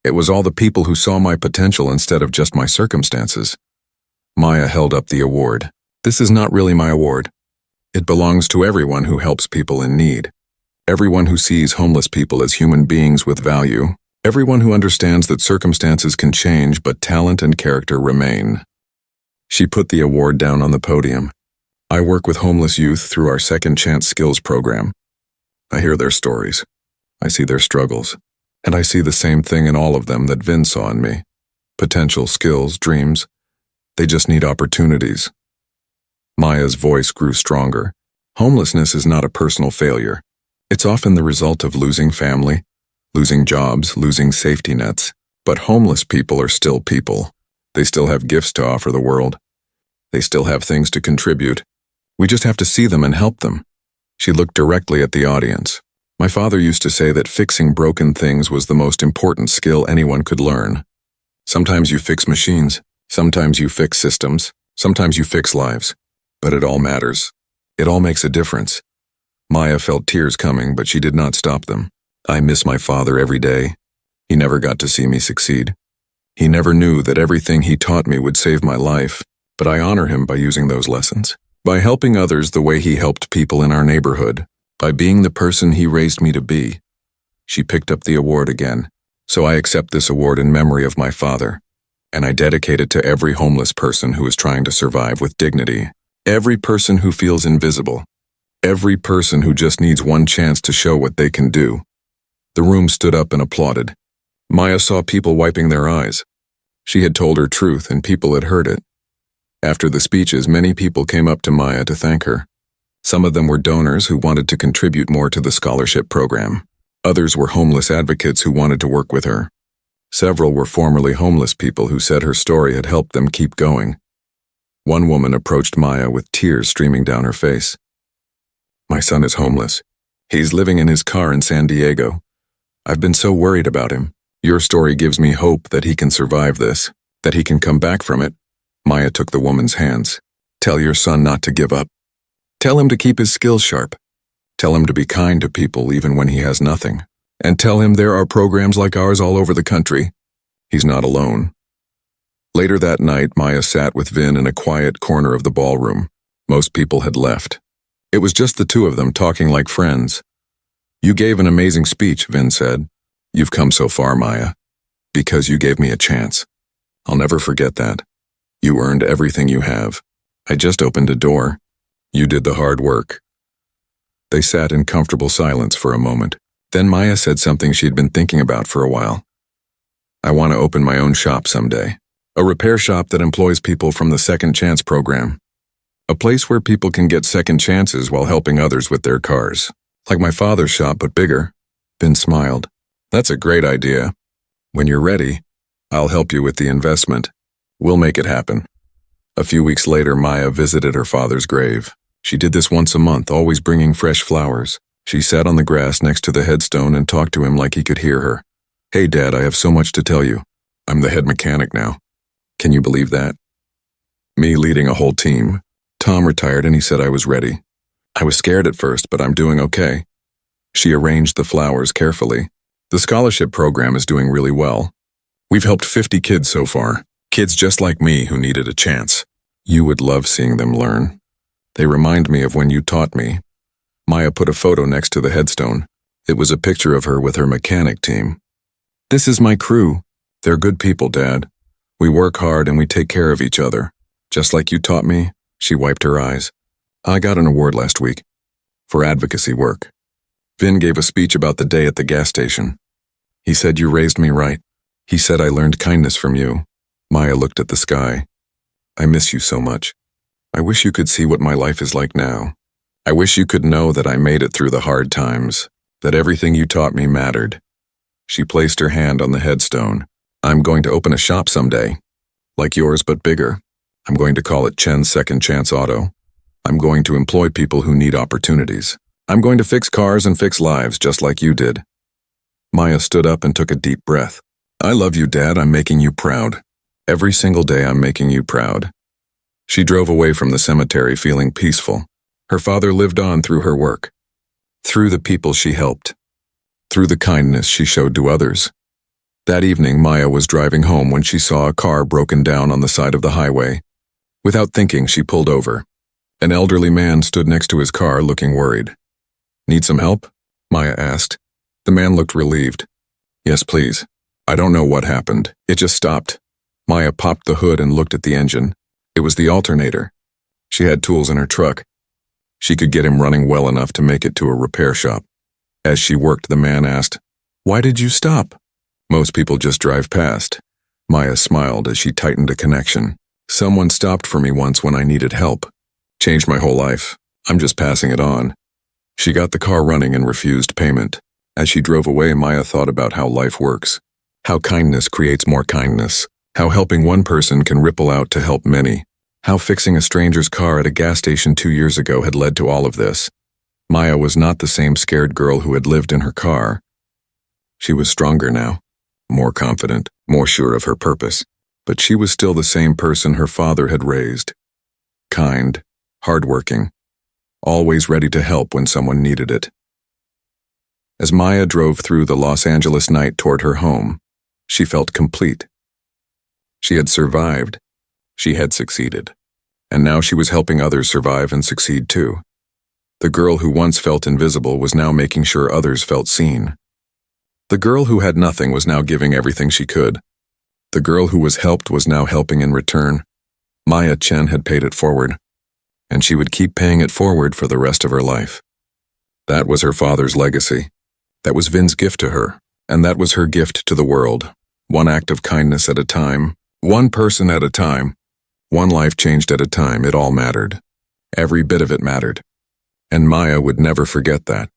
It was all the people who saw my potential instead of just my circumstances. Maya held up the award. "This is not really my award. It belongs to everyone who helps people in need. Everyone who sees homeless people as human beings with value. Everyone who understands that circumstances can change but talent and character remain." She put the award down on the podium. "I work with homeless youth through our Second Chance Skills program. I hear their stories. I see their struggles. And I see the same thing in all of them that Vin saw in me. Potential, skills, dreams. They just need opportunities." Maya's voice grew stronger. Homelessness is not a personal failure. It's often the result of losing family, losing jobs, losing safety nets. But homeless people are still people. They still have gifts to offer the world. They still have things to contribute. We just have to see them and help them. She looked directly at the audience. My father used to say that fixing broken things was the most important skill anyone could learn. Sometimes you fix machines, sometimes you fix systems, sometimes you fix lives. But it all matters. It all makes a difference. Maya felt tears coming, but she did not stop them. I miss my father every day. He never got to see me succeed. He never knew that everything he taught me would save my life, but I honor him by using those lessons. By helping others the way he helped people in our neighborhood. By being the person he raised me to be. She picked up the award again. So I accept this award in memory of my father, and I dedicate it to every homeless person who is trying to survive with dignity. Every person who feels invisible. Every person who just needs one chance to show what they can do. The room stood up and applauded. Maya saw people wiping their eyes. She had told her truth and people had heard it. After the speeches, many people came up to Maya to thank her. Some of them were donors who wanted to contribute more to the scholarship program. Others were homeless advocates who wanted to work with her. Several were formerly homeless people who said her story had helped them keep going. One woman approached Maya with tears streaming down her face. My son is homeless. He's living in his car in San Diego. I've been so worried about him. Your story gives me hope that he can survive this, that he can come back from it. Maya took the woman's hands. Tell your son not to give up. Tell him to keep his skills sharp. Tell him to be kind to people even when he has nothing. And tell him there are programs like ours all over the country. He's not alone. Later that night, Maya sat with Vin in a quiet corner of the ballroom. Most people had left. It was just the two of them talking like friends. You gave an amazing speech, Vin said. You've come so far, Maya. Because you gave me a chance. I'll never forget that. You earned everything you have. I just opened a door. You did the hard work. They sat in comfortable silence for a moment. Then Maya said something she'd been thinking about for a while. I want to open my own shop someday. A repair shop that employs people from the Second Chance program. A place where people can get second chances while helping others with their cars. Like my father's shop, but bigger. Vin smiled. That's a great idea. When you're ready, I'll help you with the investment. We'll make it happen. A few weeks later, Maya visited her father's grave. She did this once a month, always bringing fresh flowers. She sat on the grass next to the headstone and talked to him like he could hear her. Hey, Dad, I have so much to tell you. I'm the head mechanic now. Can you believe that? Me leading a whole team. Tom retired and he said I was ready. I was scared at first, but I'm doing okay. She arranged the flowers carefully. The scholarship program is doing really well. We've helped 50 kids so far. Kids just like me who needed a chance. You would love seeing them learn. They remind me of when you taught me. Maya put a photo next to the headstone. It was a picture of her with her mechanic team. This is my crew. They're good people, Dad. We work hard and we take care of each other. Just like you taught me. She wiped her eyes. I got an award last week. For advocacy work. Vin gave a speech about the day at the gas station. He said you raised me right. He said I learned kindness from you. Maya looked at the sky. I miss you so much. I wish you could see what my life is like now. I wish you could know that I made it through the hard times, that everything you taught me mattered. She placed her hand on the headstone. I'm going to open a shop someday. Like yours, but bigger. I'm going to call it Chen's Second Chance Auto. I'm going to employ people who need opportunities. I'm going to fix cars and fix lives just like you did. Maya stood up and took a deep breath. I love you, Dad. I'm making you proud. Every single day I'm making you proud. She drove away from the cemetery feeling peaceful. Her father lived on through her work. Through the people she helped. Through the kindness she showed to others. That evening, Maya was driving home when she saw a car broken down on the side of the highway. Without thinking, she pulled over. An elderly man stood next to his car looking worried. Need some help? Maya asked. The man looked relieved. Yes, please. I don't know what happened. It just stopped. Maya popped the hood and looked at the engine. It was the alternator. She had tools in her truck. She could get him running well enough to make it to a repair shop. As she worked, the man asked, Why did you stop? Most people just drive past. Maya smiled as she tightened a connection. Someone stopped for me once when I needed help. Changed my whole life. I'm just passing it on. She got the car running and refused payment. As she drove away, Maya thought about how life works. How kindness creates more kindness. How helping one person can ripple out to help many. How fixing a stranger's car at a gas station 2 years ago had led to all of this. Maya was not the same scared girl who had lived in her car. She was stronger now, more confident, more sure of her purpose. But she was still the same person her father had raised. Kind, hardworking, always ready to help when someone needed it. As Maya drove through the Los Angeles night toward her home, she felt complete. She had survived. She had succeeded. And now she was helping others survive and succeed too. The girl who once felt invisible was now making sure others felt seen. The girl who had nothing was now giving everything she could. The girl who was helped was now helping in return. Maya Chen had paid it forward, and she would keep paying it forward for the rest of her life. That was her father's legacy. That was Vin's gift to her, and that was her gift to the world. One act of kindness at a time, one person at a time, one life changed at a time. It all mattered. Every bit of it mattered. And Maya would never forget that.